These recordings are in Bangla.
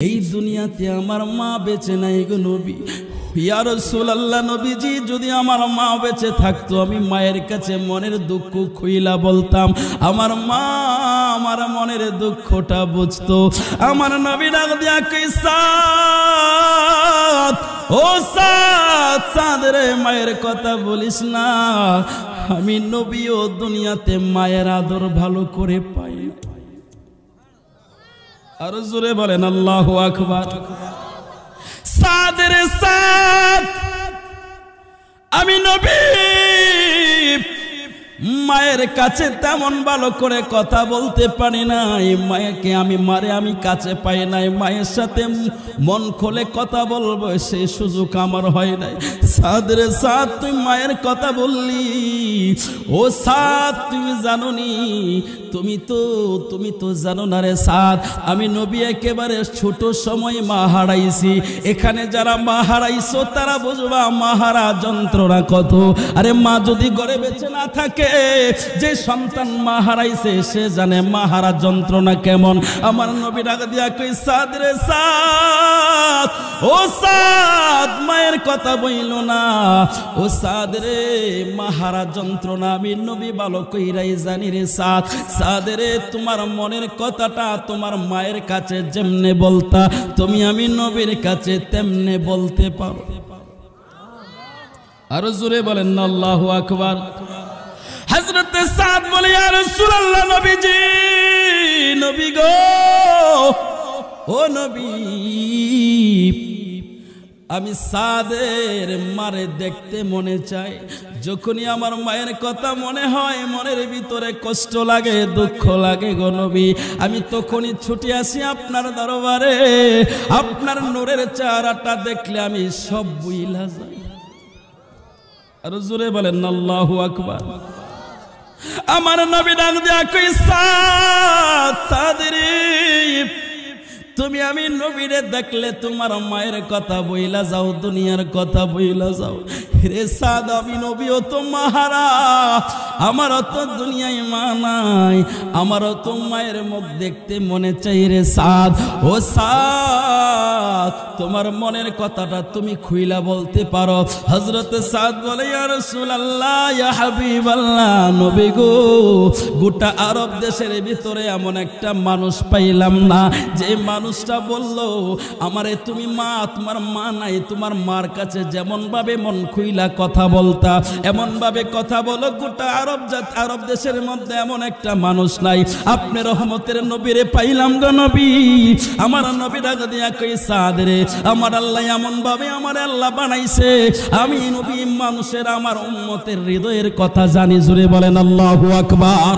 এই দুনিয়াতে আমার মা বেঁচে নাই গো নবী। ইয়া রাসূলুল্লাহ, নবীজি যদি আমার মা বেঁচে থাকতো আমি মায়ের কাছে মনের দুঃখ খুইলা বলতাম, আমার মা আমার মনের দুঃখটা বুঝতো। আমার নবী ডাক দিয়া কই, সাদ, ও সাদ, সাদ রে, মায়ের কথা বলিস না। আমি নবীও দুনিয়াতে মায়ের আদর ভালো করে পাই। আর জোরে বলেন আল্লাহু আকবার। সাদ রে সাদ, আমি নবী মায়ের কাছে তেমন ভালো করে কথা বলতে পারি নাই। মায়েকে আমি কাছে পাই নাই, মায়ের সাথে মন খুলে কথা বলবো সেই সুযোগ আমার হয় নাই। সাদ রে সাদ, তুই মায়ের কথা বললি। ও সাদ, তুমি জানো নি, তুমি তো জানো না রে সাদ, আমি নবী একেবারে ছোট সময় মা হারাইছি। এখানে যারা মা হারাইছো তারা বুঝবা মা হারা যন্ত্রণা কত। আরে মা যদি ঘরে বেঁচে না থাকে, যে সন্তান মা হারাইছে সে জানে মা হারা যন্ত্রণা কেমন। আমার নবী ডাক দিয়া কই, সাদ রে সাদ, ও সাদ, মায়ের কথা বইল না। ও সাদ রে, মা হারা যন্ত্রণা আমি নবী ভালো কইরাই জানি রে সাদ। সাদ রে, তোমার মনের কথাটা তোমার মায়ের কাছে যেমনে বলতা, তুমি আমি নবীর কাছে তেমনে বলতে পারো। আরো জোরে বলেন না আল্লাহু আকবার। হযরত সাদ বলে, ইয়া রাসূলুল্লাহ, নবীজি, নবী গো, ও নবী, আমি সাদের মারে দেখতে মনে চাই। যখনই আমার মায়ের কথা মনে হয় মনের ভিতরে কষ্ট লাগে, দুঃখ লাগে গো নবী। আমি তখনই ছুটে আসি আপনার দরবারে। আপনার নূরের চেহারাটা দেখলে আমি সব ভুইলা যাই। আর জোরে বলেন আল্লাহু আকবার। আমার নবী ডাক দিয়া কই, সাদ, সাদ রে, তুমি আমি নবীরে দেখলে তোমার মায়ের কথা বইলা যাও, দুনিয়ার কথা বইলা যাও। রে সাদ, আমি নবীও তো মাহারা, আমারও তো দুনিয়ায় মা নাই, আমারও তো মায়ের মুখ দেখতে মনে চাই রে সাদ। ও সাদ, তোমার মনের কথাটা তুমি খুইলা বলতে পারো। হযরত সাদ বলে, ইয়া রাসূলুল্লাহ, ইয়া হাবিবাল্লাহ, নবী গো, গোটা আরব দেশের ভিতরে এমন একটা মানুষ পাইলাম না যে মানুষটা বলল আমারে তুমি মা, তোমার মা নাই, তোমার মার কাছে যেমন ভাবে মন খুইলা কথা বলতা এমন ভাবে কথা বলো। গোটা আরব দেশের মধ্যে এমন একটা মানুষ নাই। আপনি রহমতের নবীরে পাইলাম গো নবী। আমার নবী ডাক দিয়া কই, সাদ রে, আমার আল্লাহ এমন ভাবে আমার আল্লাহ বানাইছে, আমি নবী মানুষের আমার উম্মতের হৃদয়ের কথা জানি। জুড়ে বলেন আল্লাহু আকবার।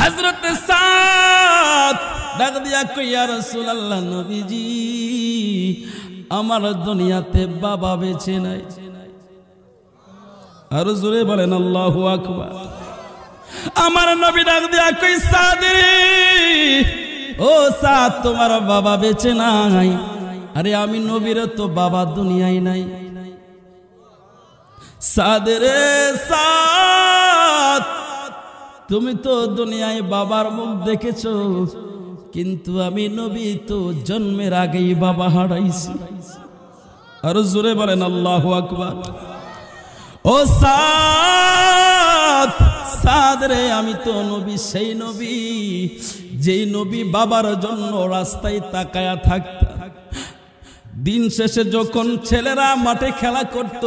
হযরত সাদ ডাক দিয়া কই, ইয়া রাসূলুল্লাহ, নবীজি, আমার দুনিয়াতে বাবা বেঁচে নাই। আর জোরে বলেন আল্লাহু আকবার। আমার নবী ডাক দিয়া কই, সাদ রে, ও সাদ, তোমার বাবা বেঁচে নাই। আরে আমি নবীর তো বাবা দুনিয়ায় নাই। সাদ রে সাদ, তুমি তো দুনিয়ায় বাবার মুখ দেখেছো, কিন্তু আমি নবী তো জন্মের আগেই বাবা হারাইছি। আর জোরে বলেন আল্লাহু আকবার। ও সাদ, সাদ রে, আমি তো নবী, সেই নবী যেই নবী বাবার জন্য রাস্তায় তাকায়া থাকত। দিন শেষে যখন ছেলেরা মাঠে খেলা করত,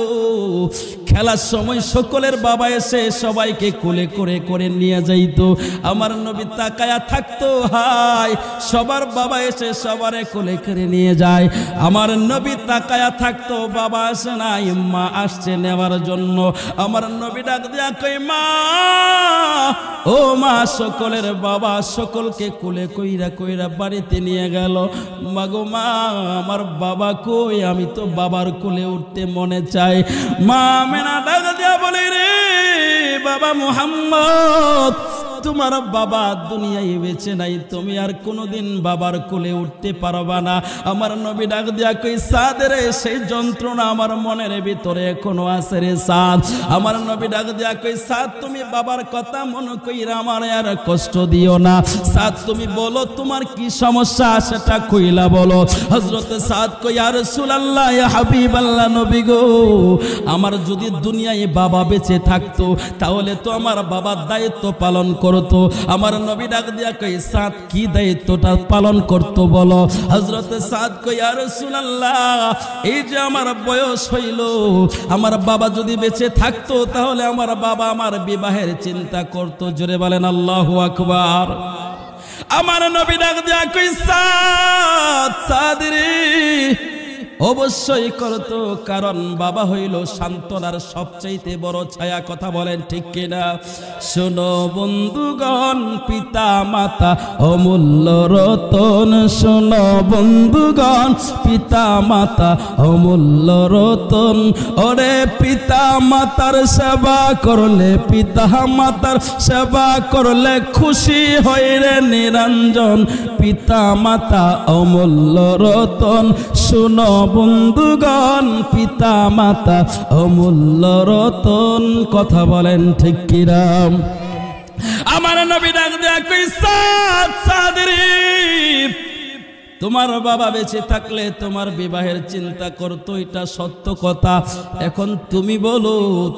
খেলার সময় সকলের বাবা এসে সবাইকে কোলে করে করে নিয়ে যাইত। আমার নবী তাকায়া থাকতো, হায়, সবার বাবা এসে সবারে কোলে করে নিয়ে যায়। আমার নবী তাকায়া থাকতো, বাবা আসে নাই, মা আসছে নেওয়ার জন্য। আমার নবী ডাক দিয়া কই, মা, ও মা, সকলের বাবা সকলকে কোলে কইরা কইরা বাড়িতে নিয়ে গেল। মাগো মা, আমার বাবা কই, আমি তো বাবার কোলে উঠতে মনে চাই। মা মেনা ডাক দিয়া বলে, রে বাবা মুহাম্মদ, তোমার বাবা দুনিয়ায় বেঁচে নাই, তুমি আর কোনোদিন বাবার কোলে উঠতে পারবা না। আমার নবী ডাক দিয়া কই সাদ রে, সেই যন্ত্রণা আমার মনের ভিতরে এখনো আছে রে সাদ। আমার নবী ডাক দিয়া কই সাদ, তুমি বাবার কথা মনে কইরা আমার আর কষ্ট দিও না। সাদ তুমি বলো তোমার কি সমস্যা, সেটা কইলা বলো। হযরত সাদ কই ইয়া রাসূলুল্লাহ, ইয়া হাবিবাল্লাহ, নবী গো, আমার যদি দুনিয়ায় বাবা বেঁচে থাকতো তাহলে তো আমার বাবার দায়িত্ব পালন করতো। আমার নবী ডাক দিয়া কই সাদ কি দায়িত্বটা পালন করতো বলো। হযরত সাদ কই ইয়া রাসূলুল্লাহ, এই যে আমার বয়স হইল, আমার বাবা যদি বেঁচে থাকতো তাহলে আমার বাবা আমার বিবাহের চিন্তা করতো। জোরে বলেন আল্লাহু আকবার। আমার নবী ডাক দিয়া কই সাদ, সাদ রে, অবশ্যই করতো, কারণ বাবা হইল সান্ত্বনার সবচাইতে বড় ছায়া। কথা বলেন ঠিক কিনা? শোনো বন্ধুগণ, পিতা মাতা অমূল্য রতন। শোনো বন্ধুগণ, পিতা মাতা অমূল্য রতন। ওরে পিতা মাতার সেবা করলে, পিতা মাতার সেবা করলে খুশি হয় রে নিরঞ্জন। পিতা মাতা অমূল্য রতন। শোনো বন্ধুগণ, পিতা মাতা অমূল্য রতন। কথা বলেন ঠিক কিরাম? আমার নবী ডাক দেয়া কই সাদ, সাদ রে, তোমার বাবা বেঁচে থাকলে তোমার বিবাহের চিন্তা করতো, এটা সত্য কথা। এখন তুমি বলো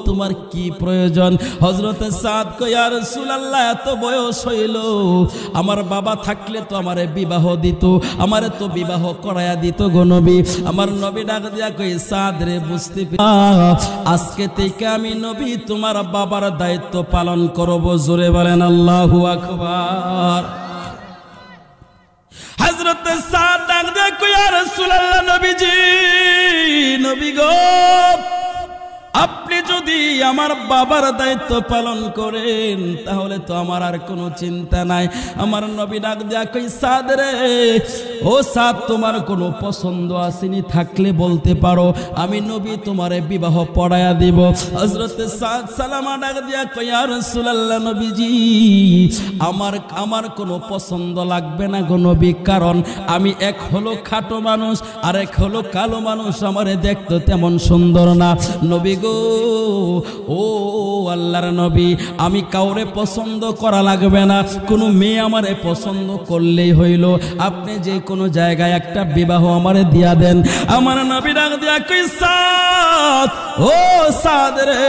তোমার কি প্রয়োজন? হযরত সাদ কই ইয়া রাসূলুল্লাহ, এত বয়স হইল, আমার বাবা থাকলে তো আমারে বিবাহ দিত, আমারে তো বিবাহ করায়া দিত গো নবী। আমার নবী ডাক দিয়া কই সাদ রে, বুঝতে আজকে থেকে আমি নবী তোমার বাবার দায়িত্ব পালন করব। জোরে বলেন আল্লাহু আকবার। হযরত সাদ ডাক দিয়ে কই ইয়া রাসূলুল্লাহ, নবীজি, নবী গো, আপনি যদি আমার বাবার দায়িত্ব পালন করেন তাহলে তো আমার আর কোনো চিন্তা নাই। আমার নবী ডাক দিয়া কই সাদ রে, ও সাদ, তোমার কোনো পছন্দ আসেনি থাকলে বলতে পারো, আমি নবী তোমারে বিবাহ পড়ায়া দিব। হযরত সাদ সালামা ডাক দিয়া কই ইয়া রাসূলুল্লাহ, নবীজি, আমার কোনো পছন্দ লাগবে না গো নবী, কারণ আমি এক হলো খাটো মানুষ আর এক হলো কালো মানুষ, আমারে দেখতে তেমন সুন্দর না। নবী ও আল্লাহর নবী, আমি কাউরে পছন্দ করা লাগবে না, কোনো মেয়ে আমারে পছন্দ করলেই হইল, আপনি যে কোনো জায়গায় একটা বিবাহ আমারে দিয়া দেন। আমার নবী ডাক দিয়া কই সাদ, ও সাদ রে,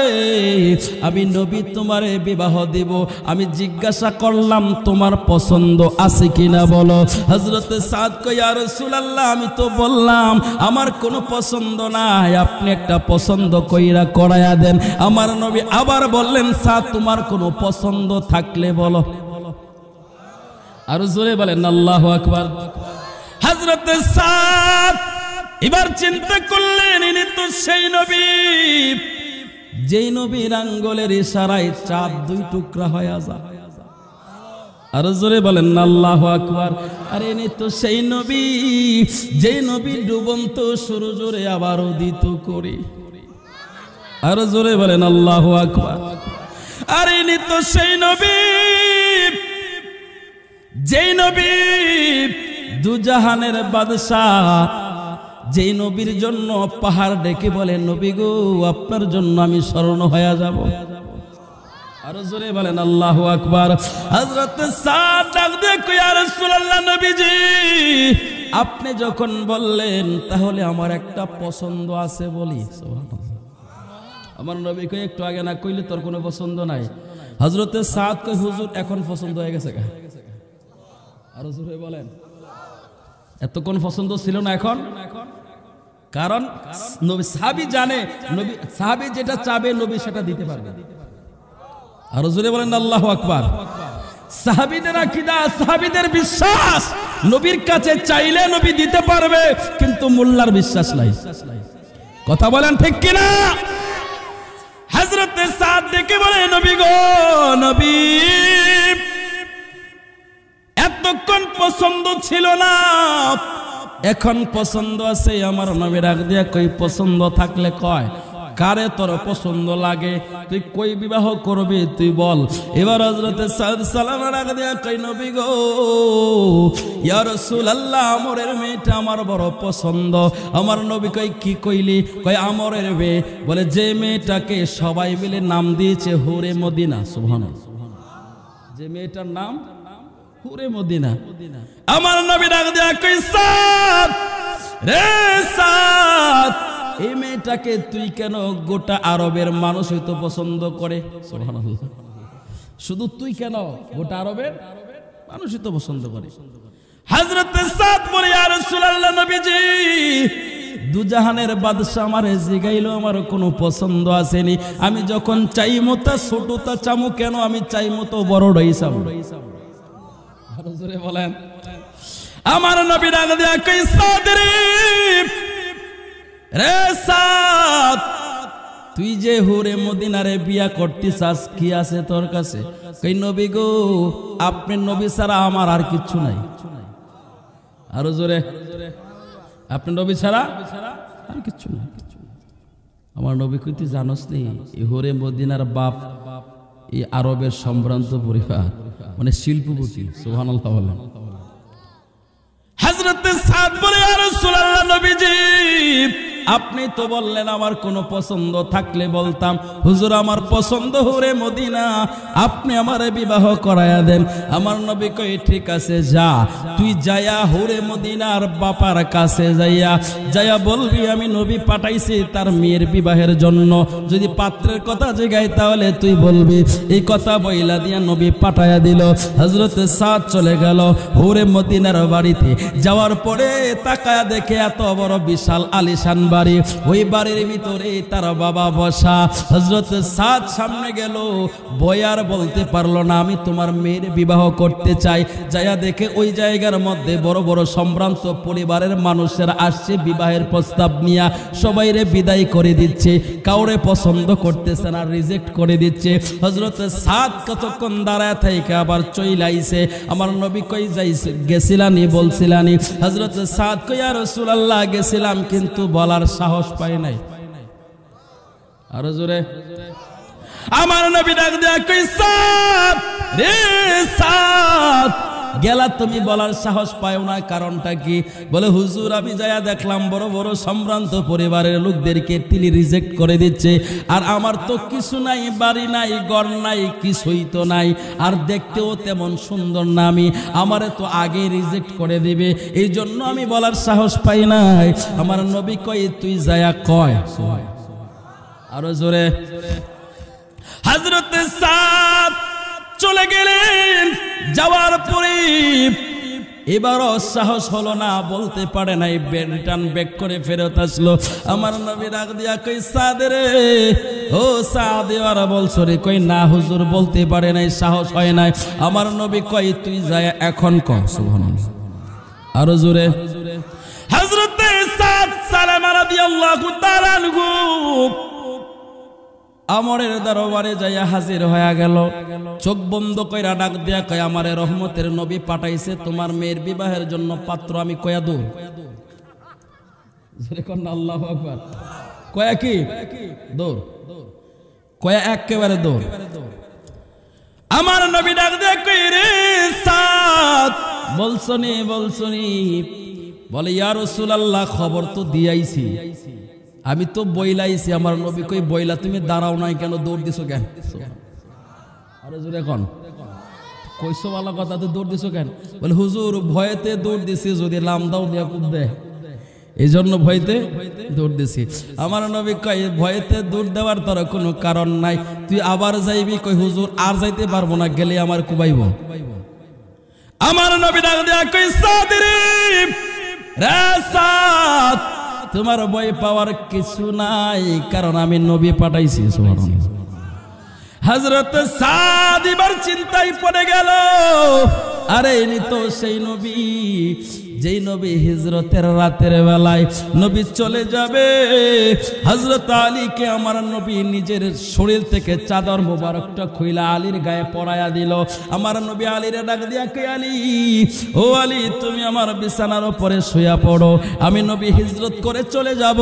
আমি নবী তোমারে বিবাহ দিব। আমি জিজ্ঞাসা করলাম তোমার পছন্দ আছে কিনা বলো। হযরত সাদ কই ইয়া রাসূলুল্লাহ, আমি তো বললাম আমার কোনো পছন্দ নাই, আপনি একটা পছন্দ কইরা করায়া দেন। আমার নবী আবার বললেন সাদ, তোমার কোনো পছন্দ থাকলে বলো। আর জোরে বলেন আল্লাহু আকবার। হযরত সাদ এবার চিন্তা করলেন, ইনি তো সেই নবী যেই নবীর আঙ্গুলের ইশারায় চাঁদ দুই টুকরা হয়ে যায়। আর জোরে বলেন আল্লাহু আকবার। আরে ইনি তো সেই নবী যেই নবী ডুবন্ত সূর্যরে আবার উদিত করে। আর জোরে বলেন আল্লাহু আকবার। আর ইনি তো সেই নবী যেই নবী দুজাহানের বাদশাহ, যেই নবীর জন্য পাহাড় ডেকে বলে, নবী গো, আপনার জন্য আমি স্মরণ হয়ে যাব। আর জোরে বলেন আল্লাহু আকবার। হযরত সাদ ডাক দিয়ে কই ইয়া রাসূলুল্লাহ, নবীজি, আপনি যখন বললেন তাহলে আমার একটা পছন্দ আছে বলি। সুবহানাল্লাহ। আমার নবী কই একটু আগে না কইলে তোর কোনো পছন্দ নাই। হযরত সাদ কই হুজুর এখন পছন্দ হয়ে গেছে। আর জোরে বলেন, এতক্ষণ পছন্দ ছিল না এখন? কারণ নবী সাহাবী জানে, নবী সাহাবী যেটা চাবে নবী সেটা দিতে পারবে। আর জোরে বলেন আল্লাহু আকবার। সাহাবীদের আকীদা, সাহাবীদের বিশ্বাস, নবীর কাছে চাইলে নবী দিতে পারবে, কিন্তু মোল্লার বিশ্বাস নাই। কথা বলেন ঠিক কিনা? হযরত সাদ ডেকে বলে, নবী গো, নবী, এতক্ষণ পছন্দ ছিল না, এখন পছন্দ আছে। আমার নবী ডাক দিয়া কই পছন্দ থাকলে কয়। কারে তোর পছন্দ লাগে, তুই কই বিবাহ করবি তুই বল। এবার হযরতে সাদ সালামের আগে দিয়া কই নবী গো ইয়া রাসূলুল্লাহ আমরের মেয়েটা আমার বড় পছন্দ। আমার নবী কই কি কইলি? কই আমরের মেয়ে। বলে যে মেয়েটাকে সবাই মিলে নাম দিয়েছে হুরে মদিনা। সুবহানাল্লাহ। যে মেয়েটার নাম হুরে মদিনা। আমার নবী ডাক দিয়া কই সাদ রে সাদ, এই মেয়েটাকে তুই কেন গোটা আরবের মানুষ হয়তো পছন্দ করে। সুবহানাল্লাহ। শুধু তুই কেন, গোটা আরবের মানুষই তো পছন্দ করে। হযরত সাদ বলে ইয়া রাসূলুল্লাহ নবীজি দুজাহানের বাদশা আমারে জিগাইলো আমার কোনো পছন্দ আসেনি, আমি যখন চাইমো তা ছোটটা চামু কেন, আমি চাইমো তো বড়টাই চামু। আরো জোরে বলেন। আমার নবী ডাক দিয়া কই সাদ রে সাদ, তুই যে হুরে মদিনারে বিয়া করতে চাস কি আছে তোর কাছে? কই নবী গো আপনি নবী ছাড়া আমার আর কিচ্ছু নাই। আরো জোরে। আপনি নবী ছাড়া আর কিচ্ছু নাই। আমার নবী কই তুই জানোস নি এই হুরে মদিনার বাপ এই আরবের সম্ভ্রান্ত পরিবার, মানে শিল্পপতি। সুবহানাল্লাহ বলেন। হযরত সাদ বলে ইয়া রাসূলুল্লাহ নবীজি আপনি তো বললেন আমার কোনো পছন্দ থাকলে বলতাম, হুজুর আমার পছন্দ হুরে মদিনা, আপনি আমারে বিবাহ করায়া দেন। আমার নবী কই ঠিক আছে যা, তুই যায়া হুরে মদিনার বাপার কাছে যাইয়া বলবি আমি নবী পাঠাইছি তার মেয়ের বিবাহের জন্য, যদি পাত্রের কথা জিগাই তাহলে তুই বলবি। এই কথা বইলা দিয়া নবী পাঠায়া দিল। হযরত সাদ চলে গেল হুরে মদিনার বাড়িতে। যাওয়ার পরে তাকায়া দেখে এত বড় বিশাল আলিশান বাড়ি, ওই বাড়ির ভিতরে তার বাবা বসা। হযরত সাদ সামনে গেল, বয়ার বলতে পারলো না আমি তোমার মেয়ের বিবাহ করতে চাই। যায়া দেখে ওই জায়গার মধ্যে বড় বড় সম্ভ্রান্ত পরিবারের মানুষেরা আসছে বিবাহের প্রস্তাব নিয়ে, সবাইরে বিদায় করে দিচ্ছে, কাউরে পছন্দ করতেছে না, রিজেক্ট করে দিচ্ছে। হযরত সাদ কতক্ষণ দাঁড়ায় থেকে আবার চইলাইছে। আমার নবী কই যাইছে গেছিলানি বলছিলানি? হযরত সাদ কই ইয়া রাসূলুল্লাহ গেছিলাম কিন্তু বলার সাহস পাই নাই। আরো জোরে। আমার নবী ডাক দেয়া কই সাদ রে সাদ, গেলা তুমি বলার সাহস পাও না, কারণটা কি? বলে হুজুর আমি যায়া দেখলাম বড় বড় সম্ভ্রান্ত পরিবারের লোকদেরকে তিনি রিজেক্ট করে দিচ্ছে, আর আমার তো কিছু নাই, বাড়ি নাই, ঘর নাই, কিছুই তো নাই, আর দেখতেও তেমন সুন্দর না আমি, আমারে তো আগে রিজেক্ট করে দিবে, এই জন্য আমি বলার সাহস পাই নাই। আমার নবী কই তুই যায়া কয়। আরো জোরে। হযরত সাদ চলে গেলেন। যাওয়ার পরে এবারও সাহস হলো না, বলতে পারে নাই, রিটার্ন ব্যাক করে ফেরত আসলো। আমার নবী ডাক দিয়া কই সাদ রে, ও সাদ এবার বলছো রে? কই না হুজুর বলতে পারে নাই, সাহস হয় নাই। আমার নবী কই তুই যায় এখন ক। সুবহানাল্লাহ। আরো জোরে। হযরত সাদ সালামা রাদিয়াল্লাহু তাআলা আনহু আমরের দরবারে যাইয়া হাজির হয়ে গেল। চোখ বন্ধ কইরা ডাক দিয়া কয় আমারে রহমতের নবী পাঠাইছে তোমার মেয়ের বিবাহের জন্য পাত্র আমি কয়া দূর। আল্লাহু আকবার। কয়া কি দূর? কয়া একেবারে দূর। আমার নবী ডাক দিয়া কই রে সাদ বলছনি? বলে ইয়া রাসূলুল্লাহ খবর তো দিয়াইছি, আমি তো বইলাইছি। আমার নবী কই বইলা তুমি দাঁড়াও নাই কেন, দৌড় দিছো কেন? আরে জোরে কোন কইছো ভালো কথা, তুই দৌড় দিছো কেন? বলে হুজুর ভয়েতে দৌড় দিছি, যদি লাম দাও দিয়া কুদ দেয় এই জন্য ভয়তে দৌড় দিছি। আমার নবী কই ভয়েতে দৌড় দেওয়ার তোর কোনো কারণ নাই, তুই আবার যাইবি। কই হুজুর আর যাইতে পারবো না, গেলে আমার কুবাইব। আমার নবী ডাক দিয়া কই সাদ রে সাদ, তোমার ভয় পাওয়ার কিছু নাই, কারণ আমি নবী পাঠাইছি। সুবহানাল্লাহ। হযরত সাদ এবার চিন্তায় পড়ে গেল, আরে ইনি তো সেই নবী যেই নবী হিজরতের রাতের বেলায় নবী চলে যাবে, হযরত আলীকে আমার নবী নিজের শরীর থেকে চাদর মোবারকটা খুইলা আলীর গায়ে পরায়া দিল। আমার নবী আলীরে ডাক দিয়া কে আলী, ও আলী তুমি আমার বিছানার উপরে শুয়া পড়ো, আমি নবী হিজরত করে চলে যাব,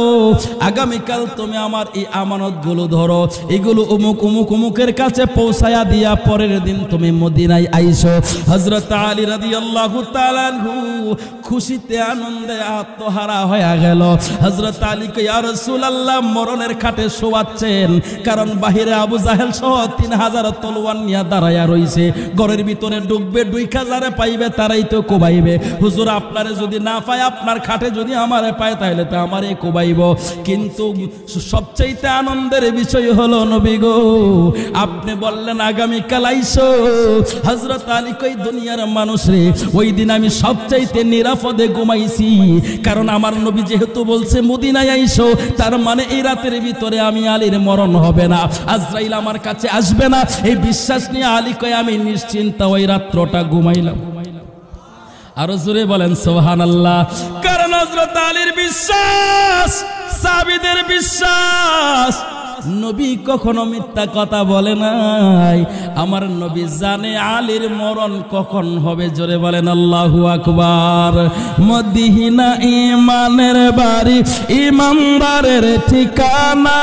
আগামীকাল তুমি আমার এই আমানতগুলো ধরো, এগুলো অমুক অমুক অমুকের কাছে পৌঁছায়া দিয়া পরের দিন তুমি মদিনায় আইসো। হযরত আলী রাদিয়াল্লাহু তাআলা আনহু খুশিতে আনন্দে আত্মহারা হয়ে গেল। হযরত আলীকে ইয়া রাসূলুল্লাহ মরণের খাটে শোয়াচ্ছেন, কারণ বাহিরে আবু জাহেল সহ 3000 তলোয়ার নিয়ে দাঁড়ায়া রইছে, ঘরের ভিতরে ঢুকবে, 2000 পাইবে তারাই তো কোবাইবে। হুজুর আপনারে যদি না পায়, আপনার খাটে যদি আমারে পায়, তাহলে তো আমারে কোবাইব। কিন্তু সবচাইতে আনন্দের বিষয় হলো নবী গো আপনি বললেন আগামীকাল আইসো। হযরত আলী কই দুনিয়ার মানুষ রে, ওই দিন আমি সবচাইতে নিরাপদে ঘুমাইছি, কারণ আমার নবী যেহেতু বলছে মদিনায় আইসো, তার মানে এই রাতের ভিতরে আমি আলীর মরণ হবে না, আজরাইল আমার কাছে আসবে না, এই বিশ্বাস নিয়ে আলী কই আমি নিশ্চিন্ত ওই রাত্রটা ঘুমাইলাম। আরো জোরে বলেন সুবহানাল্লাহ। কারণ হযরত আলীর বিশ্বাস, সাহাবীদের বিশ্বাস, নবী কখনো মিথ্যা কথা বলে নাই। আমার নবী জানে আলীর মরণ কখন হবে। জোরে বলেন আল্লাহু আকবার। মদিনা ইমানের বাড়ি, ইমানদারের ঠিকানা,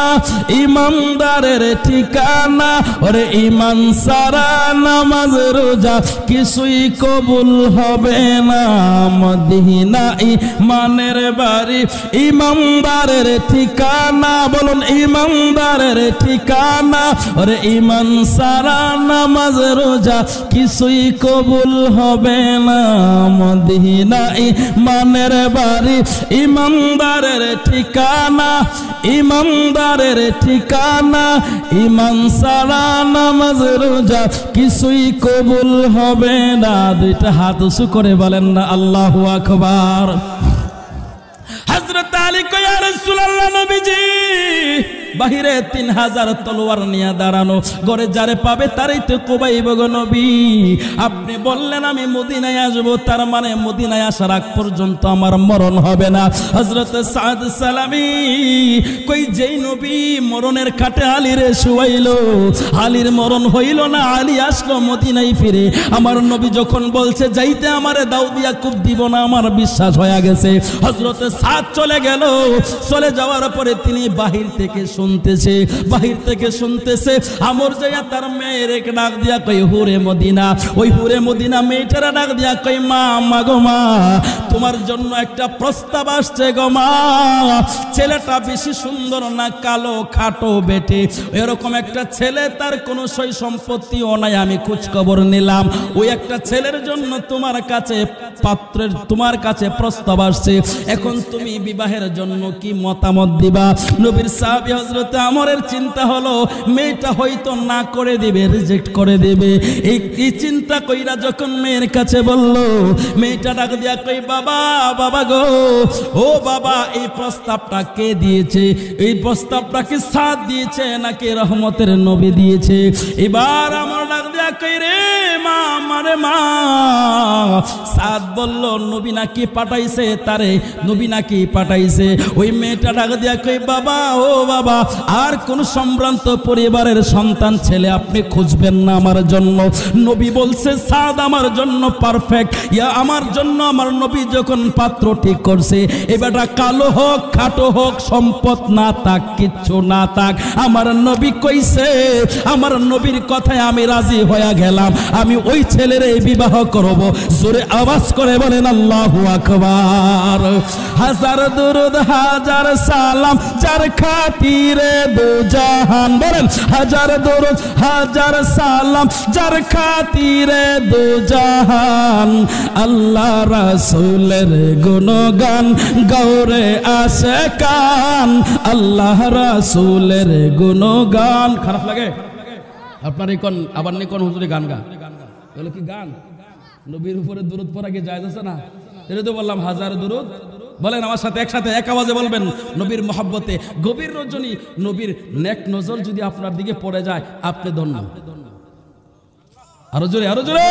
ইমানদারের ঠিকানা, ওরে ইমান সারা নামাজ রোজা কিছুই কবুল হবে না। মদিনা ইমানের বাড়ি, ইমানদারের ঠিকানা, বলুন ইমানদার ঠিকানা, ওরে ইমান সারা নামাজ রোজা কিছুই কবুল হবে না। মদিনা ইমানের বাড়ি, ইমানদারের ঠিকানা, ইমানদারের ঠিকানা, ইমান সারা নামাজ রোজা কিছুই কবুল হবে না। দুইটা হাত উঁচু করে বলেন না আল্লাহু আকবার। হযরত আলী কয় ইয়া রাসূলুল্লাহ নবীজি বাহিরে 3000 তলোয়ার নিয়ে দাঁড়ানো, ঘরে যারে পাবে তারই তো কোবাইব গো নবী। আপনি বললেন আমি মদিনায় আসবো, তার মানে মদিনায় আসার আগ পর্যন্ত আমার মরণ হবে না। হযরত সাদ সালামি কই যেই নবী মরণের খাটে আলীরে শুয়াইলো, আলীর মরণ হইল না, আলী আসলো মদিনায় ফিরে। আমার নবী যখন বলছে যাইতে আমারে দাও দিয়া খুব দিব না, আমার বিশ্বাস হয়ে গেছে। হযরত সাদ চলে গেল, চলে যাওয়ার পরে তিনি বাহির থেকে শুনতেছে, বাহির থেকে শুনতেছে। আমর যাইয়া তার মেয়ের এক ডাক দিয়া কই হুরে মদিনা, ওই হুরে মদিনা মেয়েটার ডাক দিয়া কই মা, মা গো মা, তোমার জন্য একটা প্রস্তাব আসছে গো মা। ছেলেটা বেশি সুন্দর না, কালো খাটো বেটে, এরকম একটা ছেলে, তার কোনো সই সম্পত্তিও নাই। আমি খোঁজ খবর নিলাম, ওই একটা ছেলের জন্য তোমার কাছে পাত্রের, তোমার কাছে প্রস্তাব আসছে। এখন তুমি বিবাহের জন্য কি মতামত দিবা? নবীর সাহাবী হযরত আমরের চিন্তা হলো মেয়েটা হয়তো না করে দিবে, রিজেক্ট করে দেবে। এই চিন্তা কইরা যখন মেয়ের কাছে বলল, মেয়েটা ডাক দিয়া কই বাবা, বাবা গো, ও বাবা, এই প্রস্তাবটা কে দিয়েছে? এই প্রস্তাবটা কি সাদ দিয়েছে নাকি রহমতের নবী দিয়েছে? এবার আমার ডাক দিয়া কই রে মা, আমারে মা। সাদ বলল নবী নাকি পাঠাইছে তারে, নবী নাকি পাঠাইছে। ওই মেয়েটা ডাক দিয়া কই বাবা, ও বাবা, আর কোন সম্ভ্রান্ত পরিবারের সন্তান ছেলে আপনি খুঁজবেন না আমার জন্য। নবী বলছে সাদ আমার জন্য পারফেক্ট। ইয়া আমার জন্য আমার নবী যখন পাত্র ঠিক করছে, এবারটা কালো হোক, খাটো হোক, সম্পদ না থাক, কিচ্ছু না থাক, আমার নবী কইছে, আমার নবীর কথায় আমি রাজি হয়ে গেলাম, আমি ওই ছেলের বিবাহ করব। জোরে আওয়াজ করে বলেন আল্লাহু আকবার। হাজার দুরুদ হাজার সালাম যার খাতিরে দু জাহান, বলেন হাজার দুরুদ হাজার সালাম যার খাতিরে দু জাহান। আল্লাহ রাসূলের গুণগান গৌরে আসে কান, আল্লাহ রাসূলের গুণগান। খারাপ লাগে আপনার কোন, আবার কোন হুজুরে গান গা, এগুলো কি গান? নবীর উপরে দুরুদ পড়া কি জায়েজ আছে না? এটা তো বললাম হাজার দুরুদ। বলেন আমার সাথে একসাথে এক আওয়াজে বলবেন, নবীর মহব্বতে গভীর রজনী, নবীর নেক নজর যদি আপনার দিকে পড়ে যায়, আপনি ধন্য। আরো জোরে, আরো জোরে।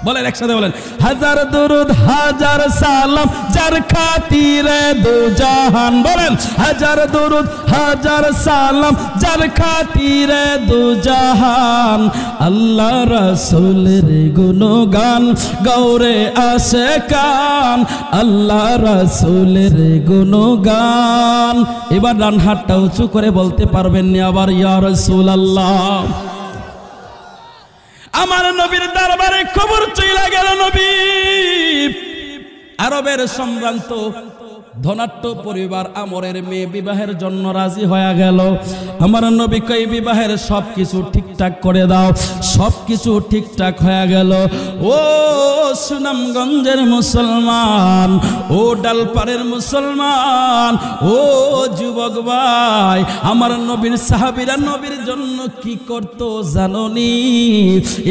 বলেন একসাথে বলেন, হাজার দরুদ হাজার সালাম যার খাতিরে দু জাহান। বলেন হাজার দরুদ হাজার সালাম যার খাতিরে দু জাহান। আল্লাহ রাসূলের গুণগান গৌরে আশিকান, আল্লাহ রাসূলের গুণগান। এবার ডান হাতটা উঁচু করে বলতে পারবেন না আবার ইয়া রাসূলুল্লাহ। আমার নবীর দরবারে খবর চলে গেল, নবী আরবের সম্ভ্রান্ত ধনাঢ্য পরিবার আমরের মেয়ে বিবাহের জন্য রাজি হয়ে গেল। আমার নবী কই বিবাহের সবকিছু ঠিকঠাক করে দাও। সবকিছু ঠিকঠাক হয়ে গেল। ও সুনামগঞ্জের মুসলমান, ও ডালপাড়ের মুসলমান, ও যুবক ভাই, আমার নবীর সাহাবীরা নবীর জন্য কি করত জানোনি?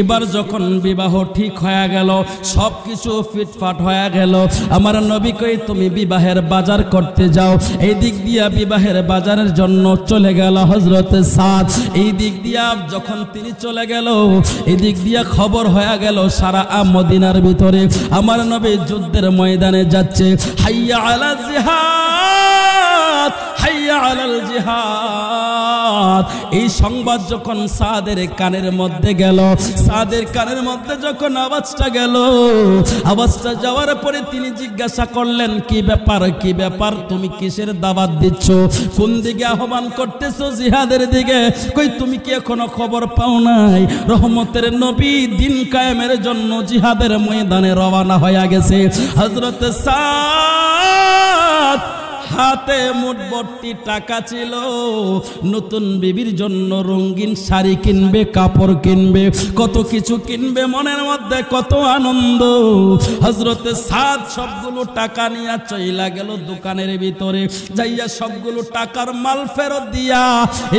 এবার যখন বিবাহ ঠিক হয়ে গেল, সবকিছু ফিটফাট হয়ে গেল, আমার নবী কই তুমি বিবাহের বাজার করতে যাও। এই দিক দিয়া বিবাহের বাজারের জন্য চলে গেল হযরত সাদ। এই দিক দিয়া যখন তিনি চলে গেল, এই দিক দিয়া খবর হয়ে গেল সারা মদিনার ভিতরে আমার নবী যুদ্ধের ময়দানে যাচ্ছে। হাইয়া আলা জিহাদ, হাইয়া আলাল জিহাদ। এই সংবাদ যখন সাদের কানের মধ্যে গেল, সাদের কানের মধ্যে যখন আওয়াজটা গেল, আওয়াজটা যাওয়ার পরে তিনি জিজ্ঞাসা করলেন, কি ব্যাপার, কি ব্যাপার, তুমি কিসের দাওয়াত দিচ্ছ, কোন দিকে আহ্বান করতেছো? জিহাদের দিকে। কই তুমি কি এখনো খবর পাও নাই? রহমতের নবী দিন কায়েমের জন্য জিহাদের ময়দানে রওনা হয়ে গেছে। হযরত সাদ হাতে মুঠ ভর্তি টাকা ছিল, নতুন বিবির জন্য রঙিন শাড়ি কিনবে, কাপড় কিনবে, কত কিছু কিনবে, মনের মধ্যে কত আনন্দ। হযরতে সাদ সবগুলো টাকা নিয়ে চইলা গেল দোকানের ভিতরে, যাইয়া সবগুলো টাকার মাল ফেরত দিয়া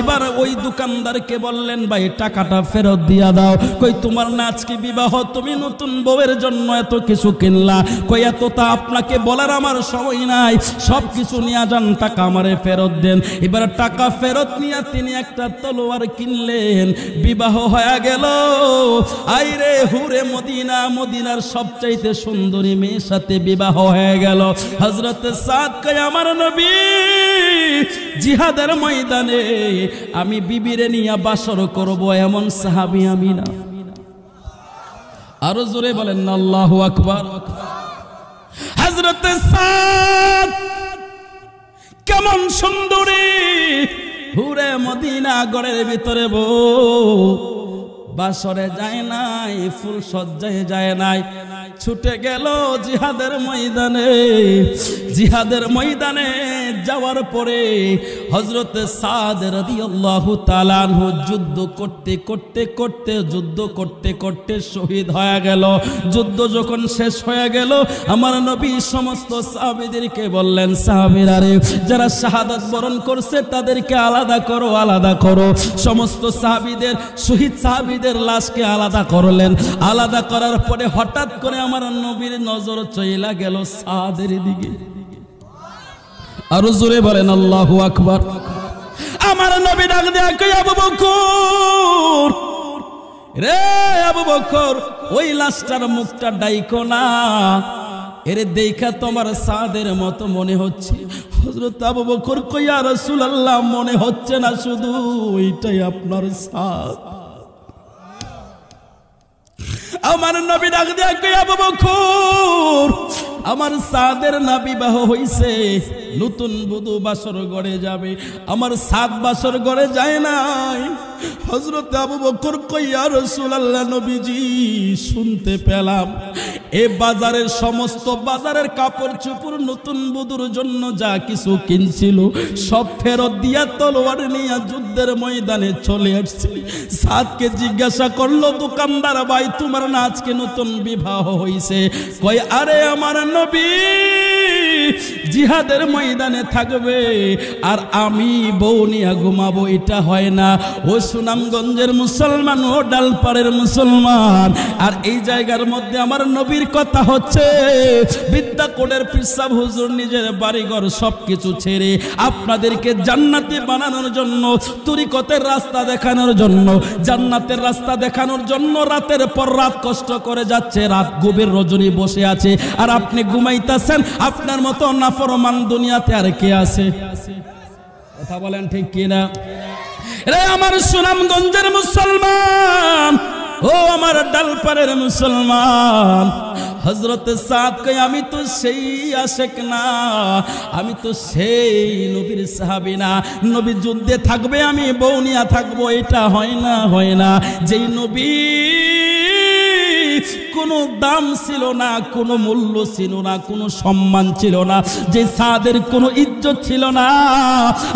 এবার ওই দোকানদারকে বললেন, ভাই টাকাটা ফেরত দিয়া দাও। কই তোমার না আজকে বিবাহ, তুমি নতুন বউয়ের জন্য এত কিছু কিনলা। কই এতটা আপনাকে বলার আমার সময় নাই, সব কিছু নিয়ে যান, টাকা আমারে ফেরত দেন। এবার টাকা ফেরত নিয়ে তিনি একটা তলোয়ার কিনলেন। বিবাহ হয়ে গেল। আইরে হুরে মদিনা, মদিনার সবচাইতে সুন্দরী মেয়ের সাথে বিবাহ হয়ে গেল। হযরত সাদ কয়, আমার নবী জিহাদের ময়দানে আমি বিবিরে নিয়ে বাসর করব এমন সাহাবী আমি না। আরো জোরে বলেন না আল্লাহু আকবার। হযরত সাদ কেমন সুন্দরী হুরে মদিনা গড়ের ভিতরে বউ, বাসরে যায় নাই, ফুল সজ্জায় যায় নাই, ছুটে গেল জিহাদের ময়দানে। জিহাদের ময়দানে যাওয়ার পরে হযরত সাদ রাদিয়াল্লাহু তাআলা আনহু যুদ্ধ করতে করতে করতে যুদ্ধ করতে করতে শহীদ হয়ে গেল। যুদ্ধ যখন শেষ হয়ে গেল, আমার নবী সমস্ত সাহাবীদেরকে বললেন, সাহাবীরা রে, যারা শাহাদাত বরণ করছে তাদেরকে আলাদা করো, আলাদা করো। সমস্ত সাহাবীদের, শহীদ সাহাবীদের লাশকে আলাদা করলেন। আলাদা করার পরে হঠাৎ করে আমার নবীর নজর চইলা গেল সাদের দিকে। আরো জোরে বলেন আল্লাহু আকবার। আমার নবী ডাক দেয়া কই, আবু বকর রে, আবু বকর ওই লাশটার মুখটা ডাইকো না, এর দেখা তোমার সাদের মতো মনে হচ্ছে। হযরত আবু বকর কই, ইয়া রাসূলুল্লাহ মনে হচ্ছে না, শুধু এইটাই আপনার সাদ। আমার নবী ডাক দেয়া কই, আবু বকর আমার সাদের না বিবাহ হইছে, নতুন বধূ বাসর ঘরে যাবে, আমার সাদ বাসর ঘরে যায় নাই। হযরত আবু বকর কই, ইয়া রাসূলুল্লাহ নবীজি শুনতে পেলাম এ বাজারের সমস্ত বাজারের কাপড় চোপড় নতুন বধূর জন্য যা কিছু কিনছিল সব ফেরত দিয়া তলোয়ার নিয়ে যুদ্ধের ময়দানে চলে আসছে। সাদকে জিজ্ঞাসা করলো, দোকানদার ভাই তোমার না আজকে নতুন বিবাহ হইছে? কই, আরে আমার নবী জিহাদের ময়দানে থাকবে আর আমি বউ নিয়ে ঘুমাবো, এটা হয় না। ও সুনামগঞ্জের মুসলমান, ও ডালপাড়ের মুসলমান, আর এই জায়গার মধ্যে আমার নবীর কথা হচ্ছে। বিদ্যাকোটের পিসাব হুজুর নিজের বাড়িঘর সবকিছু ছেড়ে আপনাদেরকে জান্নাতি বানানোর জন্য, তরিকতের রাস্তা দেখানোর জন্য, জান্নাতের রাস্তা দেখানোর জন্য রাতের পর রাত কষ্ট করে যাচ্ছে। রাত গভীর রজনী বসে আছে আর আপনি ঘুমাইতেছেন। আপনার মতো নাফরমান দুনিয়াতে আর কে আছে? কথা বলেন ঠিক কিনা? রে আমার সুনামগঞ্জের মুসলমান, ও আমার ডালপাড়ের মুসলমান, হযরতে সাদ কই আমি তো সেই আশেক না, আমি তো সেই নবীর সাহাবী না। নবী যুদ্ধে থাকবে, আমি বউ নিয়া থাকবো, এটা হয় না, হয় না। যেই নবী কোনো দাম ছিল না, কোনো মূল্য ছিল না, কোনো সম্মান ছিল না, যে সাদের কোনো ইজ্জত ছিল না।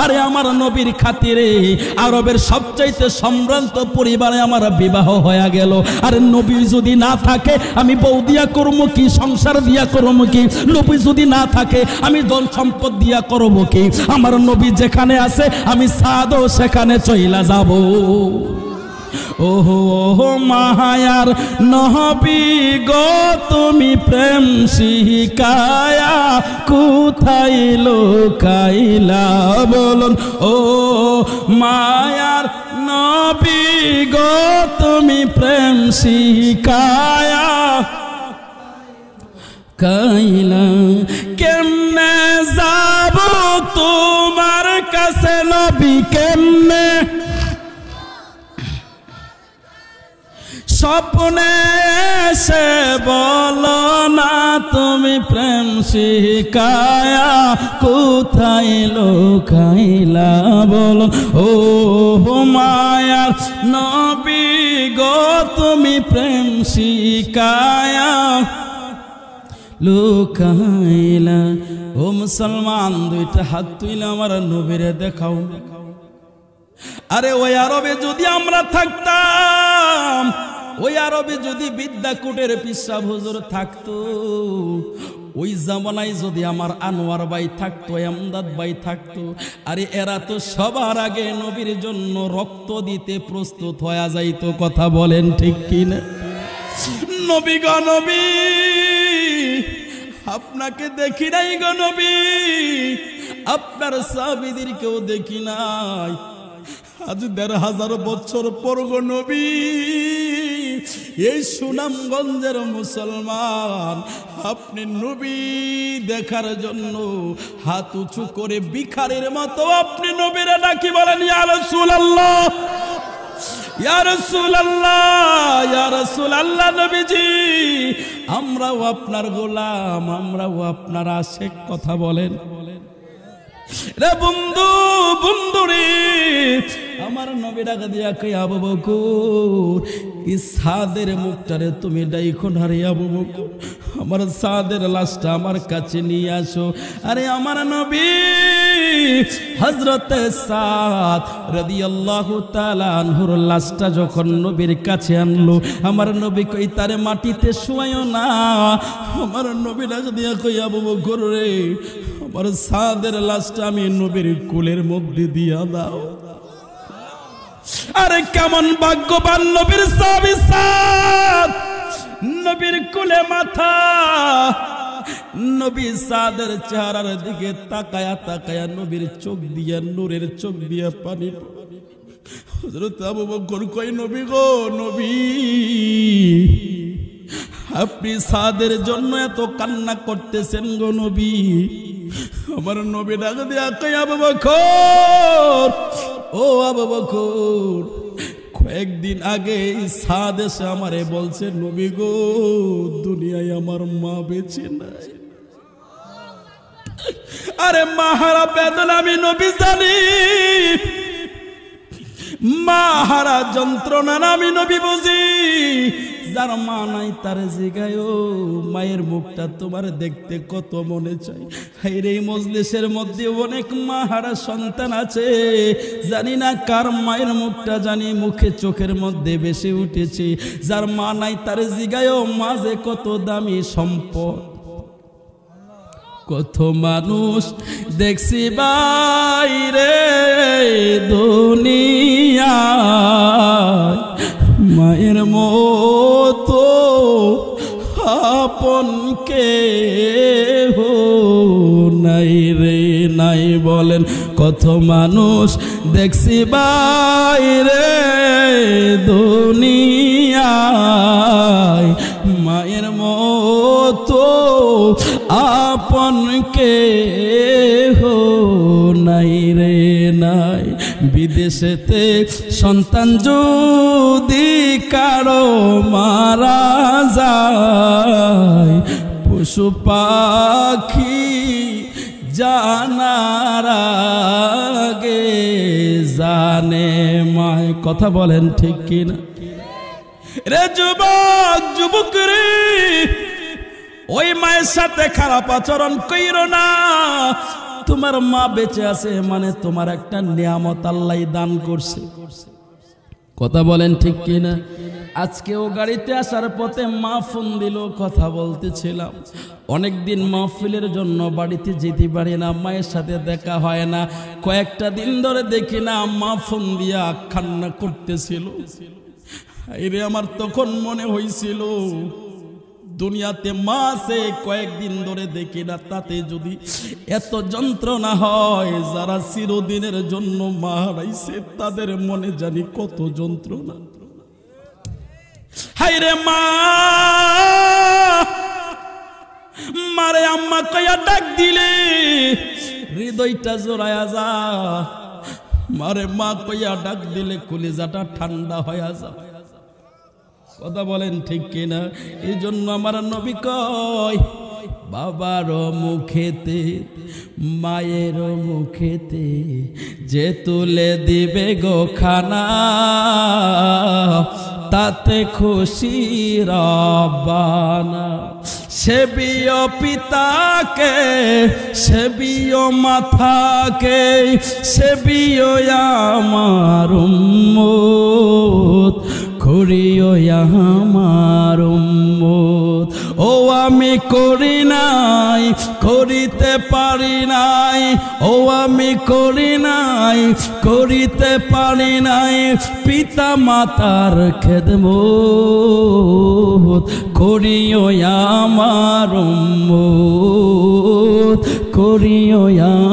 আরে আমার নবীর খাতিরে আরবের সবচাইতে সম্ভ্রান্ত পরিবারে আমার বিবাহ হয়ে গেল। আরে নবী যদি না থাকে আমি বউ দিয়া করবো কি, সংসার দিয়া করবো কি? নবী যদি না থাকে আমি ধন সম্পদ দিয়া করবো কি? আমার নবী যেখানে আছে আমি সাদও সেখানে চইলা যাব। ওহো ওহো মায়ার নবী গো, তুমি প্রেম শিখায়া কোথায় লুকাইলা? বলুন ও মায়ার নবী গো, তুমি প্রেম শিখায়া কাইলা। কেমনে যাব তোমার কাছে নবী, কেমনে স্বপ্নে এসে বলো না তুমি প্রেম শিখায়া কোথায় লুকাইলা? বলো ও মায়ার নবী গো, তুমি প্রেম শিখায়া লুকাইলা। ও মুসলমান, দুইটা হাত তুইলা আমার নবীরে দেখাও। আরে ওই আরবে যদি আমরা থাকতাম, ওই আরবে যদি বিদ্যাকোটের পিসাব হুজুর থাকতো, ওই জামানায় যদি আমার আনোয়ার ভাই থাকতো, আমদাদ ভাই থাকতো, আরে এরা তো সবার আগে নবীর জন্য রক্ত দিতে প্রস্তুত হয়ে যাইতো। কথা বলেন ঠিক কিনা? নবী গো নবী, আপনাকে দেখি নাই গো নবী, আপনার সাহাবীদেরকেও দেখি নাই। আজ ১৫০০ বছর পর গো নবী, এই সুনামগঞ্জের মুসলমান আপনি নবী দেখার জন্য হাত উঁচু করে ভিখারির মতো আপনি নবীরে ডাকি বলেন ইয়া রাসূলুল্লাহ, ইয়া রাসূলুল্লাহ, ইয়া রাসূলুল্লাহ। নবীজি, আমরাও আপনার গোলাম, আমরাও আপনার আশিক। কথা বলেন রে বন্ধু, বন্ধুরে আমার নবী ডাক দিয়া কই আবু বকর, এই সাদের মুখটারে তুমি ডাইখো না রে আবু বকর, আমার সাদের লাশটা আমার কাছে নিয়ে আসো। আরে আমার নবী হযরতে সাদ রাদিয়াল্লাহু তাআলা আনহুর লাশটা যখন নবীর কাছে আনলো, আমার নবী কই তারে মাটিতে শুয়াইও না। আমার নবী ডাক দিয়া কই আবু বকর রে, আমার সাদের লাশটা আমি নবীর কোলের মধ্যে দিয়া দাও। আরে কেমন ভাগ্যবান নবীর সাহাবী সাদ, নবীর কোলে মাথা। নবী সাদের চেহারার দিকে তাকায়া তাকায়া নবীর চোখ দিয়া, নূরের চোখ দিয়া পানি। হযরত আবু বকর কই নবী গো নবী, আপনি সাদের জন্য এত কান্না করতেছেন গো নবী? আমার নবী ডাক দিয়া কই আবু বকর, ও আবু বকর, কয়েকদিন আগে সাদ এসে আমারে বলছে নবী গো, দুনিয়ায় আমার মা বেঁচে নাই। আরে মাহারা বেদনা আমি নবী জানি, মাহারা যন্ত্রণা আমি নবী বুঝি। যার মা নাই তার জিগায়, মায়ের মুখটা তোমার দেখতে কত মনে চাই। এই মজলিসের মধ্যে অনেক মাহারা সন্তান আছে, জানি না কার মায়ের মুখটা জানি মুখে চোখের মধ্যে বেশি উঠেছে। যার মা নাই তার জিগায়, মা যে কত দামি সম্পদ। কত মানুষ দেখছি বাইরে দুনিয়ায়, মায়ের মতো আপন কেহ নাই রে নাই। বলেন কত মানুষ দেখছি বাইরে দুনিয়ায়, মায়ের মতো আপন কেহ নাই রে নাই। বিদেশেতে সন্তান যদি কারো মারা যায়, পশু পাখি জানার আগে জানে মায়। কথা বলেন ঠিক কিনা? রে যুবক যুবক রে, ওই মায়ের সাথে খারাপ আচরণ কইরো না। তোমার মা বেঁচে আছে মানে তোমার একটা নিয়ামত আল্লাহ দান করছে। কথা বলেন ঠিক কিনা? আজকেও গাড়িতে আসার পথে মা ফোন দিল, কথা বলতেছিলাম। অনেকদিন মাহফিলের জন্য বাড়িতে যেতে পারি না, মায়ের সাথে দেখা হয় না। কয়েকটা দিন ধরে দেখি না, মা ফোন দিয়া কান্না করতেছিল। এরে আমার তখন মনে হয়েছিল দুনিয়াতে মা আছে, কয়েকদিন ধরে দেখি না, তাতে যদি এত যন্ত্রণা হয়, যারা চিরদিনের জন্য মা হারাইছে তাদের মনে জানি কত যন্ত্রণা। হায়রে মা, মারে আম্মা কয়া ডাক দিলে হৃদয়টা জোড়ায়া যা। মারে মা কয়া ডাক দিলে কলিজাটা ঠান্ডা হয়ে যা। কথা বলেন ঠিক কিনা? এই জন্য আমার নবী কয়, বাবার মুখেতে মায়ের মুখেতে যে তুলে দিবে গো খানা, তাতে খুশি রব্বানা। সেবিও পিতাকে, সেবিও মাথাকে, সেবিও আমার উম্মত, করিও আমার উম্মত। ও আমি করি নাই, করিতে পারি নাই, ও আমি করি নাই, করিতে পারি নাই, পিতা মাতার খেদমত, করিও আমার উম্মত, করিও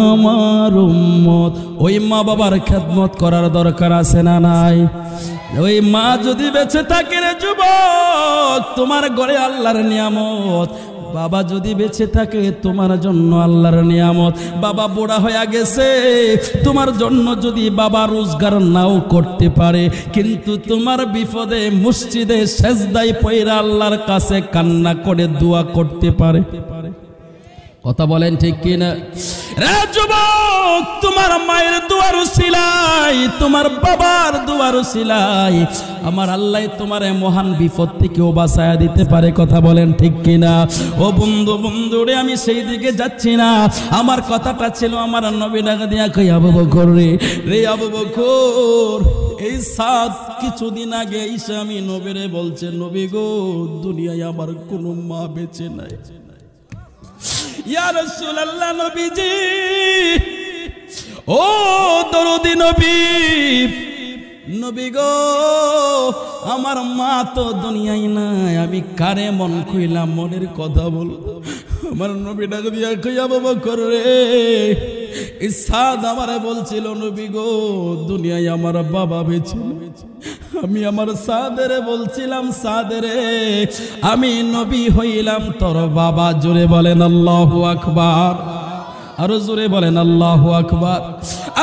আমার উম্মত। ওই মা বাবার খেদমত করার দরকার আছে না নাই? ওই মা যদি বেঁচে থাকে রে যুবক, তোমার ঘরে আল্লাহর নিয়ামত। বাবা যদি বেঁচে থাকে তোমার জন্য আল্লাহর নিয়ামত। বাবা বুড়া হয়ে গেছে, তোমার জন্য যদি বাবা রোজগার নাও করতে পারে, কিন্তু তোমার বিপদে মসজিদে সেজদায় পয়রা আল্লাহর কাছে কান্না করে দোয়া করতে পারে। কথা বলেন ঠিক কিনা? রে যুবক, তোমার মায়ের দুয়ার উসিলাই, তোমার বাবার দুয়ার উসিলাই আমার আল্লাহ তোমার মহান বিপদ থেকে বাঁচায়া দিতে পারে। কথা বলেন ঠিক কিনা? ও বন্ধু, বন্ধুরে আমি সেই দিকে যাচ্ছি না। আমার কথাটা ছিল, আমার নবী ডাক দিয়া কই, আবু বকর রে, রে আবু বকর, এই সাত কিছুদিন আগে এসে আমি নবীরে বলছে, নবী গো, দুনিয়ায় আমার কোনো মা বেঁচে নাই। ইয়া রাসূলুল্লাহ, নবীজি, ও দরদি নবী, নবী গো, আমার মা তো দুনিয়ায় নাই, আমি কারে মন কইলাম মনের কথা বল। আমার নবী ডাক দিয়া কই, আবু বকর রে, এই সাদ আমারে বলছিল, নবী গো, দুনিয়ায় আমার বাবা বেঁচে নাই। আমি আমার সাদেরে বলছিলাম, সাদেরে, আমি নবী হইলাম তোর বাবা। জোরে বলেন আল্লাহু আকবার, আরো জোরে বলেন আল্লাহু আকবার।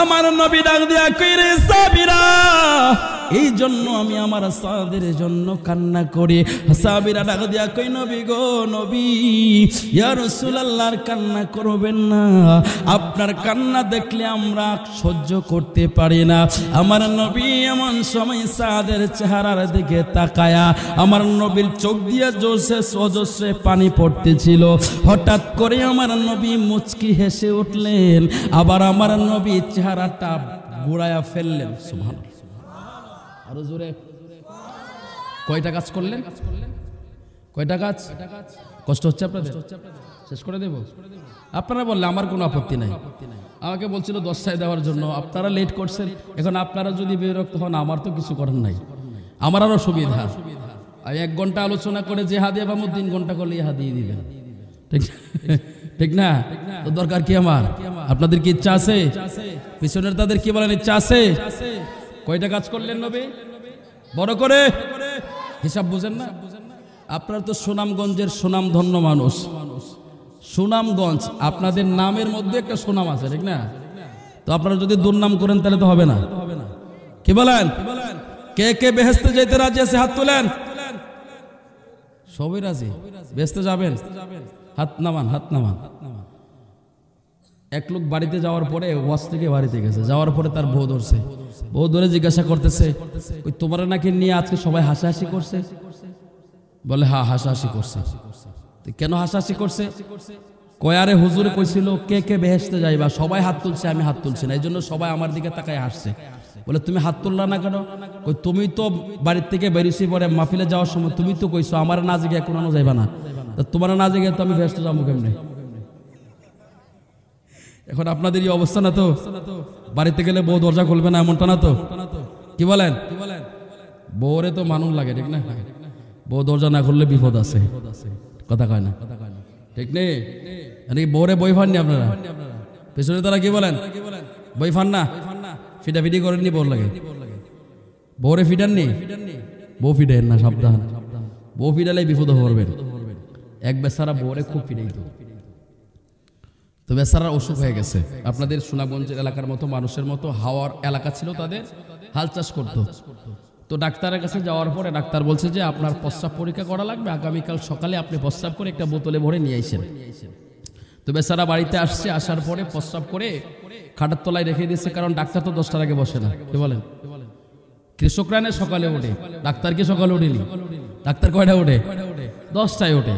আমার নবী ডাক দিয়া কই, রে সাবিরা, এই জন্য আমি আমার সাদের জন্য কান্না করি। সাবিরা ডাক দিয়া কই, নবী গো, নবী, ইয়া রাসূলুল্লাহর কান্না করবেন না, আপনার কান্না দেখলে আমরা সহ্য করতে পারি না। আমার নবী এমন সময় সাদের চেহারার দিকে তাকায়া, আমার নবীর চোখ দিয়ে জোরসে সজোরে পানি পড়তেছিল। হঠাৎ করে আমার নবী মুচকি হেসে উঠলেন, আবার আমার নবী চেহারাটা ঘুরায়া ফেললেন। সুবহানাল্লাহ, আরো জোরে। কয়টা কাজ করলেন? কয়টা কাজ? কষ্ট হচ্ছে আপনাদের? শেষ করে দেব? আপনারা বললে আমার কোনো আপত্তি নাই। আমাকে বলছিল 10টায় দেওয়ার জন্য, আপনারা লেট করছেন। এখন আপনারা যদি বিরক্ত হন, আমার তো কিছু করার নাই, আমার আরো সুবিধা। 1 ঘন্টা আলোচনা করে যে হাদিয়া পাবো 3 ঘন্টা করলে হাদিয়ে দিবেন, ঠিক না? তো দরকার কি আমার? আপনাদের কি ইচ্ছা আছে? পিছনের তাদের কি বলেন ইচ্ছা আছে? কয়টা কাজ করলেন নবী? বড় করে হিসাব বুঝেন না? আপনার তো সুনামগঞ্জের সুনামধন্য মানুষ। সুনামগঞ্জ আপনাদের নামের মধ্যে একটা সুনাম আছে, ঠিক না? তো আপনারা যদি দুর্নাম করেন তাহলে তো হবে না। কি বলেন? কে কে বেহেশতে যেতে রাজি আছে? হাত তোলেন। সবাই রাজি? বেহেশতে যাবেন? হাত নামান, হাত নামান। এক লোক বাড়িতে যাওয়ার পরে, ওয়াজ থেকে বাড়িতে গেছে, যাওয়ার পরে তার বউ ধরছে। বউ ধরে জিজ্ঞাসা করতেছে, ওই তোমার নাকি নিয়ে আজকে সবাই হাসাহাসি করছে? বলে হ্যাঁ, হাসাহাসি করছে। কেন হাসাহাসি করছে? কয় আরে হুজুরে কইছিল কে কে বেহেশতে যাইবা, সবাই হাত তুলছে, আমি হাত তুলছি না, এই জন্য সবাই আমার দিকে তাকায় হাসছে। বলে তুমি হাত তুললা না কেন? কই তুমি তো বাড়ির থেকে বেরিয়েছি পরে মাহফিলে যাওয়ার সময় তুমি তো কইছো আমার না জিগে কোনো যাইবা না, তোমার না জিগে তো আমি বেহেশতে যাবো কেমনে? এখন আপনাদের এই অবস্থা না তো? বাড়িতে গেলে বউ দরজা খুলবে না এমনটা না তো? কি বলেন? বউরে তো মানুষ লাগে, ঠিক না? বউ দরজা না খুললে বিপদ আছে, কথা কয় না, ঠিক নেই? বউরে বই ফাননি আপনারা? পেছনে তারা কি বলেন? বই ফান না? ফিডাফিডি করেননি? বউর লাগে বউরে ফিডাননি? বউ ফিডেন না, সাবধান। বউ ফিডালে বিপদ করবেন। এক বেচারা বউরে খুব ফিডাইতো, তো বেচারার অসুখ হয়ে গেছে। আপনাদের সুনামগঞ্জের এলাকার মতো মানুষের মতো হাওয়ার এলাকা ছিল, তাদের হাল চাষ করতো। তো ডাক্তারের কাছে যাওয়ার পরে ডাক্তার বলছে যে আপনার প্রস্রাব পরীক্ষা করা লাগবে, আগামীকাল সকালে আপনি প্রস্রাব করে একটা বোতলে ভরে নিয়ে আসেন। তো বেচারা বাড়িতে আসছে, আসার পরে প্রস্রাব করে খাটের তলায় রেখে দিয়েছে, কারণ ডাক্তার তো 10টার আগে বসে না। কি বলেন? কৃষকরা না সকালে ওঠে, ডাক্তার কি সকালে ওঠেনি? ডাক্তার কয়টা ওঠে? 10টায় ওঠে।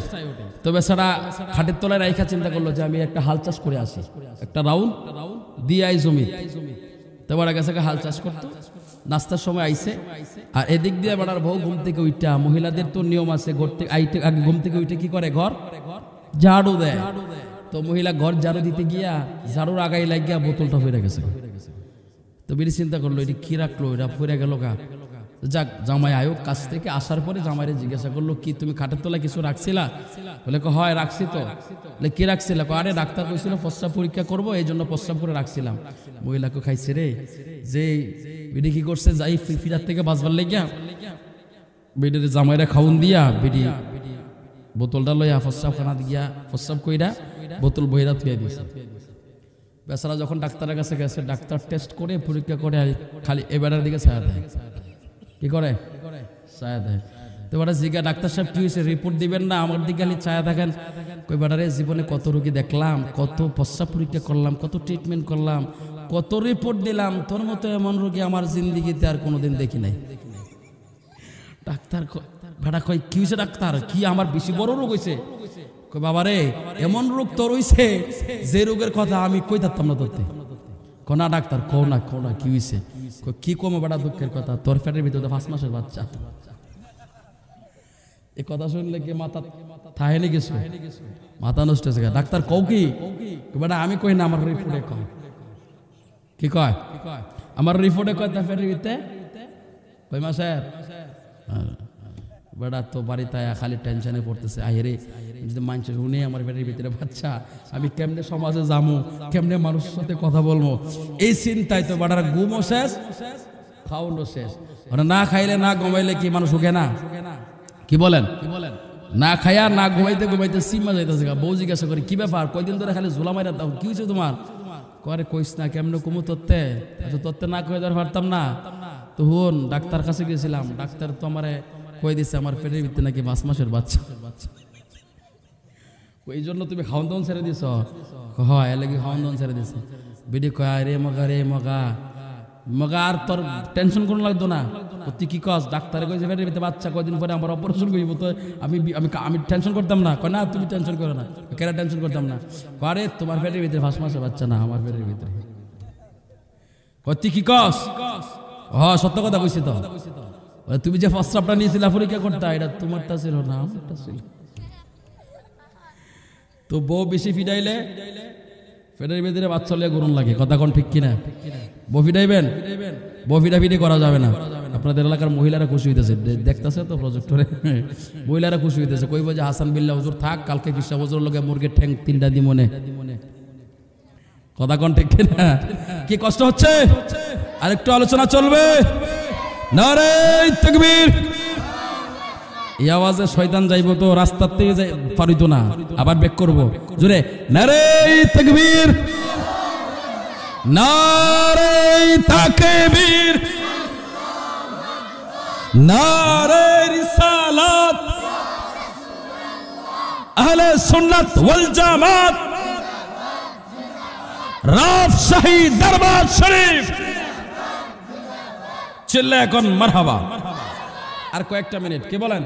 তো বেচারা খাটের তলায় রাইখা চিন্তা করলো যে আমি একটা হাল চাষ করে আসি, একটা রাউন্ড দিয়ে আই জমি। তো বড় গেছে হাল চাষ করতো, নাস্তার সময় আইছে, আর এদিক দিয়ে বেড়ার বউ ঘুম থেকে উঠা, মহিলাদের তো নিয়ম আছে ঘর থেকে আগে ঘুম থেকে উঠে কি করে? ঘর ঝাড়ু দেয়। তো মহিলা ঘর ঝাড়ু দিতে গিয়া ঝাড়ুর আগাই লাগিয়া বোতলটা ফিরে গেছে। তো বেরিয়ে চিন্তা করলো এটা কি রাখলো, এটা ফিরে গেল গা। যাক, জামাই আয়ো কাছ থেকে আসার পরে জামাইরে জিজ্ঞাসা করলো কি তুমি খাটের তলায় কিছু রাখছিলা? বলে হয় রাখছি তো। বলে কি রাখছিলা? আরে ডাক্তার কইছিল প্রস্রাব পরীক্ষা করবো, এই জন্য প্রস্রাব করে রাখছিলাম। মহিলাকে খাইছে রে, যে বিডি কি করছে, যাই ফিরার থেকে বাঁচবার লেগিয়া বিডির জামাইরা খাউন দিয়া বিডি বোতলটা লইয়া প্রস্রাব খানা দিয়া প্রস্রাব কইরা বোতল বইরা থুয়ে দিয়েছে। বেচারা যখন ডাক্তারের কাছে গেছে, ডাক্তার টেস্ট করে পরীক্ষা করে খালি এবারের দিকে ছায়া দেয়। কি করে? ছায়া দেয়। তো এবার জিজ্ঞা ডাক্তার সাহেব কি হয়েছে, রিপোর্ট দিবেন না? আমার দিকে খালি ছায়া দেখেন। কই বেটারে জীবনে কত রোগী দেখলাম, কত প্রস্রাব পরীক্ষা করলাম, কত ট্রিটমেন্ট করলাম, কত রিপোর্ট দিলাম, তোর মতো এমন রোগী আমার জিন্দিগিতে আর কোনোদিন দেখি নাই। ডাক্তার বেটা কই কি হয়েছে ডাক্তার? কি আমার বেশি বড় রোগ হয়েছে? কই বাবা রে, এমন রোগ তোর হইছে যে রোগের কথা আমি কই থাকতাম না তোরতে। কোনা ডাক্তার কো না কি হয়েছে? কি কমে বেটা দুঃখের কথা, তোর পেটের ভিতরে 5 মাসের বাচ্চা। এই কথা শুনলে কি মাথা থাহেনি কিছু? মাথা নষ্ট হয়েছে। ডাক্তার কও কি? বেটা আমি কই না, আমার রিপোর্টে কয়। কি কয়? আমার রিপোর্টে কয় তা পেটের ভিতরে কই মাসের। বেটা তো বাড়িতে খালি টেনশনে পড়তেছে, আহেরে যদি মানুষ শুনে আমার পেটের ভিতরে বাচ্চা, আমি কেমনে সমাজে যাবো, কেমনে মানুষের সাথে কথা বলবো, এই চিন্তায় তো বেটার ঘুমও শেষ, খাওয়ানো শেষ। না খাইলে না ঘুমাইলে কি মানুষ উঠে না? কি বলেন? না খাইয়া না ঘুমাইতে সিমা যাইতেছে। বউ জিজ্ঞাসা করে কি ব্যাপার, কয়দিন ধরে খালি ঝোলা মাইরা দাও, কি হয়েছে তোমার? করে কইস না, কেমনে কুমু তত্ত্বে, তত্ত্বে না কয়ে ধর পারতাম না। তো হুন ডাক্তার কাছে গেছিলাম, ডাক্তার তো আমারে কয়ে দিচ্ছে আমার পেটের ভিতরে নাকি 5 মাসের বাচ্চা। ওই জন্য তুমি খাওয়ান দাওয়ান ছেড়ে দিছ? হয় এলাকি খাওয়ান দাওয়ান ছেড়ে দিছে। বিডি কয় রে মগা আর তোর টেনশন কোনো লাগতো না। তুই কি কস? ডাক্তারে কইছে পেটের ভিতরে বাচ্চা, কয়দিন পরে আমার অপারেশন করবো, তো আমি টেনশন করতাম না। কয় না তুমি টেনশন করো না। কেন টেনশন করতাম না? আরে তোমার পেটের ভিতরে 5 মাসের বাচ্চা না, আমার পেটের ভিতরে। কয় তুই কি কস? সত্য কথা কইছি তো। তুমি যে প্রস্রাবটা নিয়েছিলা পরীক্ষা করতে, এটা তোমারটা ছিল না, আমারটা ছিল। তো বউ বেশি ফিডাইলে পেটের ভিতরে বাচ্চা লিয়ে গরম লাগে, কথা কোন ঠিক কিনা? বউ ফিডাইবেন, বউ ফিডাফিডি করা যাবে না। আপনাদের এলাকার মহিলারা খুশি হইতেছে, দেখতেছে তো প্রজেক্টরে, মহিলারা খুশি হইতেছে, কইব যে হাসান বিল্লাহ হুজুর থাক, কালকে কৃষ্ণ হুজুর লগে মুরগির ঠ্যাং 3টা দি মনে, কথা কোন ঠিক কিনা? কি কষ্ট হচ্ছে? আরেকটু আলোচনা চলবে। নারে তাকবীর। এই আওয়াজে শয়তান যাইব তো রাস্তার থেকে পারিত না, আবার ব্যাক করব জোরে। নারে তাকবীর, নারে তাকবীর, নারে রিসালাত, আহলে সুন্নাত ওয়াল জামাত, রাজশাহী দরবার শরীফ। চিল্লা এখন মারহাবা। আর কয়েকটা মিনিট, কি বলেন?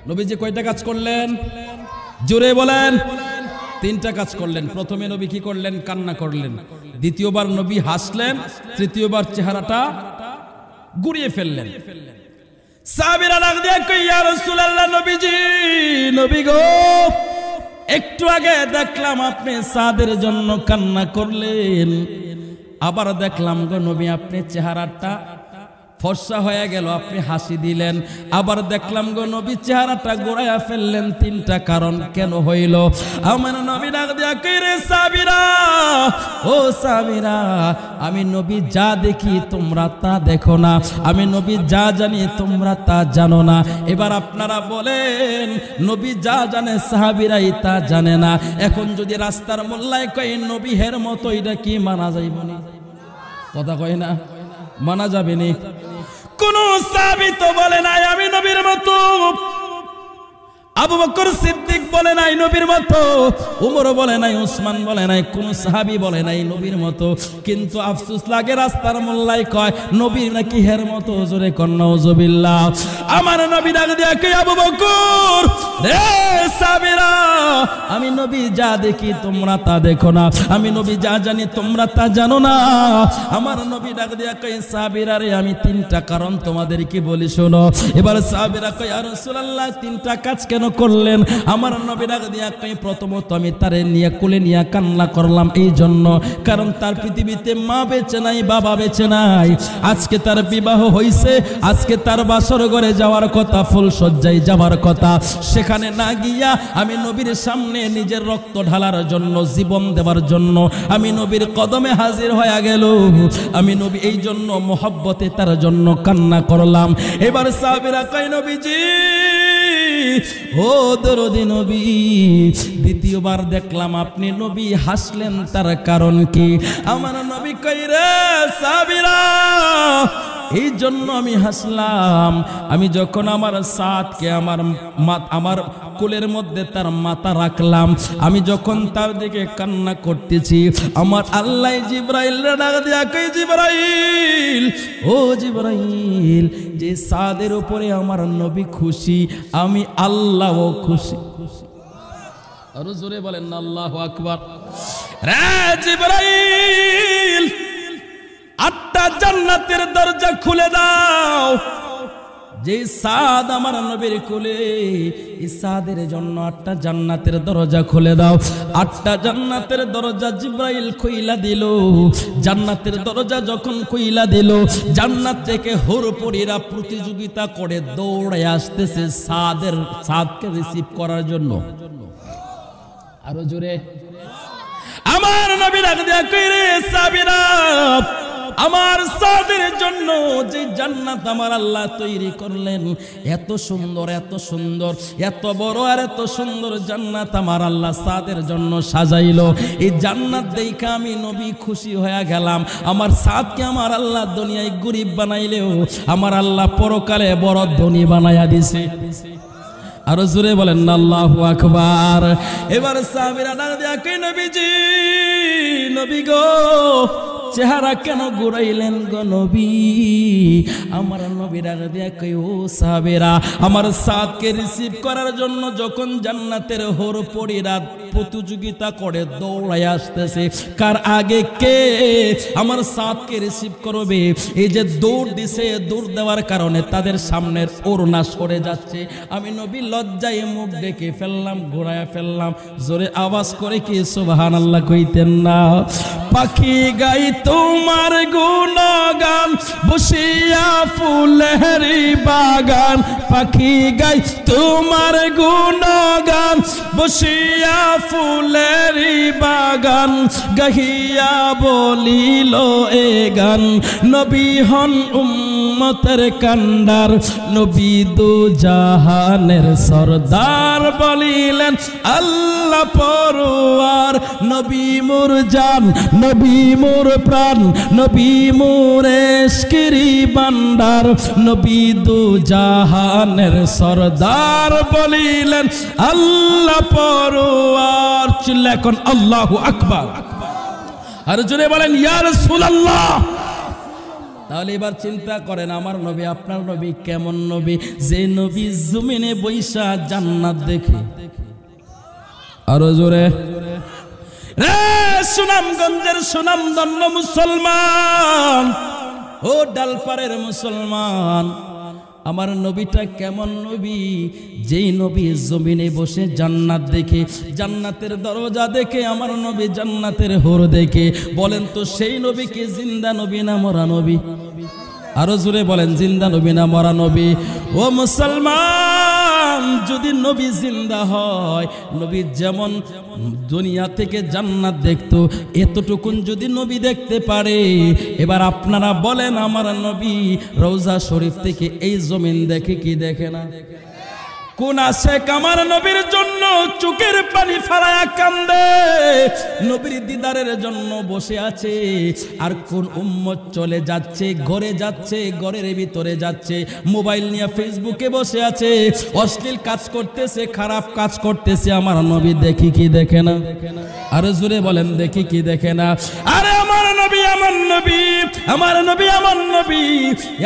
নবীজি কয়টা কাজ করলেন? জোরে বলেন। 3টা কাজ করলেন। প্রথমে নবী কি করলেন? কান্না করলেন। দ্বিতীয়বার নবী হাসলেন। তৃতীয়বার চেহারাটা ঘুরিয়ে ফেললেন। সাহাবীরা ডাক দিয়ে কই, ইয়া রাসূলুল্লাহ, নবীজি, নবী গো, একটু আগে দেখলাম আপনি সাদের জন্য কান্না করলেন, আবার দেখলাম গো নবী আপনি চেহারাটা ফর্সা হয়ে গেল, আপনি হাসি দিলেন, আবার দেখলাম গো নবী চেহারাটা গোড়ায়া ফেললেন। 3টা কারণ কেন হইল? আমার নবী ডাক দিয়া কই, রে সাহাবীরা, ও সাহাবীরা, আমি নবী যা দেখি তোমরা তা দেখো না, আমি নবী যা জানি তোমরা তা জানো না। এবার আপনারা বলেন, নবী যা জানে সাহাবীরাই তা জানে না। এখন যদি রাস্তার মোল্লায় কই নবী হের মতো, এটা কি মানা যাইব না? কথা কয় না, মানা যাবে না। কোন সাহাবী তো বলে নাই আমি নবীর মতো, আবু বকর সিদ্দিক বলে নাই নবীর মতো, উমর বলে নাই, উসমান বলে নাই, কোন সাহাবী বলে নাই নবীর মতো। কিন্তু আফসোস লাগে রাস্তার মোল্লায় কয় নবীর নাকি হের মতো। জোরে কর নাউজুবিল্লাহ। আমার নবী ডাক দিয়া কই, আবু বকর, রে সাহাবীরা, আমি নবী যা দেখি তোমরা তা দেখো না, আমি নবী যা জানি তোমরা তা জানো না। আমার নবী ডাক দিয়া কই, সাহাবীরা রে, আমি 3টা কারণ তোমাদেরকে বলি শোনো। এবার সাহাবীরা কই, ইয়া রাসূলুল্লাহ, 3টা কাজ কেন করলেন? আমার নবী ডাক দিয়া কই, প্রথমত আমি তারে নিয়ে কোলে নিয়ে কান্না করলাম এই জন্য, কারণ তার পৃথিবীতে মা বেঁচে নাই, বাবা বেঁচে নাই। আজকে তার বিবাহ হইছে, আজকে তার বাসর ঘরে যাওয়ার কথা, ফুল সজ্জায় যাওয়ার কথা, সেখানে না গিয়া আমি নবীর সামনে নিজের রক্ত ঢালার জন্য, জীবন দেওয়ার জন্য আমি নবীর কদমে হাজির হয়ে গেল। আমি নবী এই জন্য মোহব্বতে তার জন্য কান্না করলাম। এবার সাহাবীরা কয়, নবীজি, ও দরদি নবী, দ্বিতীয়বার দেখলাম আপনি নবী হাসলেন, তার কারণ কি? আমার নবী কই, রে সাহাবীরা, এই জন্য আমি হাসলাম, আমি যখন আমার সাদকে আমার কোলের মধ্যে তার মাথা রাখলাম, আমি যখন তার দিকে কান্না করতেছি, আমার আল্লাহ জিবরাইল ডাক দিয়া কই, জিবরাইল, ও জিবরাইল, যে সাদের উপরে আমার নবী খুশি, আমি আল্লাহও খুশি। আরো জোরে বলেন না আল্লাহু আকবার। রে জিবরাইল, 8টা জান্নাতের দরজা খুলে দাও। যে সাদ আমার নবীর কোলে, এই সাদের জন্য 8টা জান্নাতের দরজা খুলে দাও। 8টা জান্নাতের দরজা জিবরাইল খুইলা দিল। জান্নাতের দরজা যখন খুইলা দিল, জান্নাত থেকে হুরপরীরা প্রতিযোগিতা করে দৌড়ে আসতেছে সাদকে রিসিভ করার জন্য। আরো জোরে। আমার নবী ডাক দিয়া কই, রে সাহাবীরা, আমার সাদের জন্য যে জান্নাত আমার আল্লাহ তৈরি করলেন, এত সুন্দর, এত সুন্দর, এত বড় আর এত সুন্দর জান্নাত আমার আল্লাহ সাদের জন্য সাজাইলো। এই জান্নাত দেখে আমি নবী খুশি হয়ে গেলাম। আমার সাদকে আমার আল্লাহ দুনিয়ায় গরিব বানাইলেও আমার আল্লাহ পরকালে বড় ধনী বানাইয়া দিছে। আরো জোরে বলেন না আল্লাহু আকবার। এবার সাহাবীরা ডাক দিয়া কই, নবীজি, নবী গো, চেহারা কেন ঘুরাইলেন গো নবী? আমার নবীর আগে দিয়া কই ও সাহাবেরা, আমার সাদকে রিসিভ করার জন্য যখন জান্নাতের হোর পরীরা প্রতিযোগিতা করে দৌড়ায় আসতেছে, কার আগে কে আমার সাদকে রিসিভ করবে, এই যে দৌড় দিছে, দৌড় দেওয়ার কারণে তাদের সামনের ওড়না সরে যাচ্ছে। আমি নবী লজ্জায় মুখ ডেকে ফেললাম, ঘোরায় ফেললাম। জোরে আওয়াজ করে কি সুবহানাল্লাহ কইতেন না? পাখি গাই তোমার গুণগান বসিয়া ফুলের বাগান, পাখি গাই তোমার গুণগান বসিয়া ফুলের বাগান, গাহিয়া বলিল এ গান, নবী হন উম্মতের কান্ডার, নবী দু জাহানের সরদার, বলিলেন আল্লাহ পরওয়ার, নবী মোর জান, নবী মোর প্রাণ, নবী মোর ইশকের ভান্ডার, নবী দু জাহানের সরদার, বলিলেন আল্লাহ পরওয়ার। চিল্লা এখন আল্লাহু আকবার, আর জোরে বলেন ইয়া রাসূলুল্লাহ। তাহলে এবার চিন্তা করেন আমার নবী আপনার নবী কেমন নবী? যে নবী জমিনে বৈশা জান্নাত দেখে। আরো জোরে, রে সুনামগঞ্জের সুনামধন্য মুসলমান, ও ডালপাড়ের মুসলমান, আমার নবীটা কেমন নবী? যেই নবী জমিনে বসে জান্নাত দেখে, জান্নাতের দরজা দেখে, আমার নবী জান্নাতের হোর দেখে। বলেন তো সেই নবী কি জিন্দা নবী না মরা নবী? আরো জোরে বলেন জিন্দা নবী না মরা নবী? ও মুসলমান, যদি নবী জিন্দা হয়, নবী যেমন দুনিয়া থেকে জান্নাত দেখতো, এতটুকুন যদি নবী দেখতে পারে, এবার আপনারা বলেন আমার নবী রওজা শরীফ থেকে এই জমিন দেখে কি দেখে না? কোন আশেক আমার নবীর জন্য চোখের পানি ফেলায়া কান্দে, নবীর দিদারের জন্য বসে আছে, আর কোন উম্মত চলে যাচ্ছে, ঘরে যাচ্ছে, ঘরের ভিতরে যাচ্ছে, মোবাইল নিয়ে ফেসবুকে বসে আছে, অশ্লীল কাজ করতেছে, খারাপ কাজ করতেছে, আমার নবী দেখি কি দেখে না? আরে জোরে বলেন দেখি কি দেখে না? আরে আমার নবী এমন নবী, আমার নবী এমন নবী,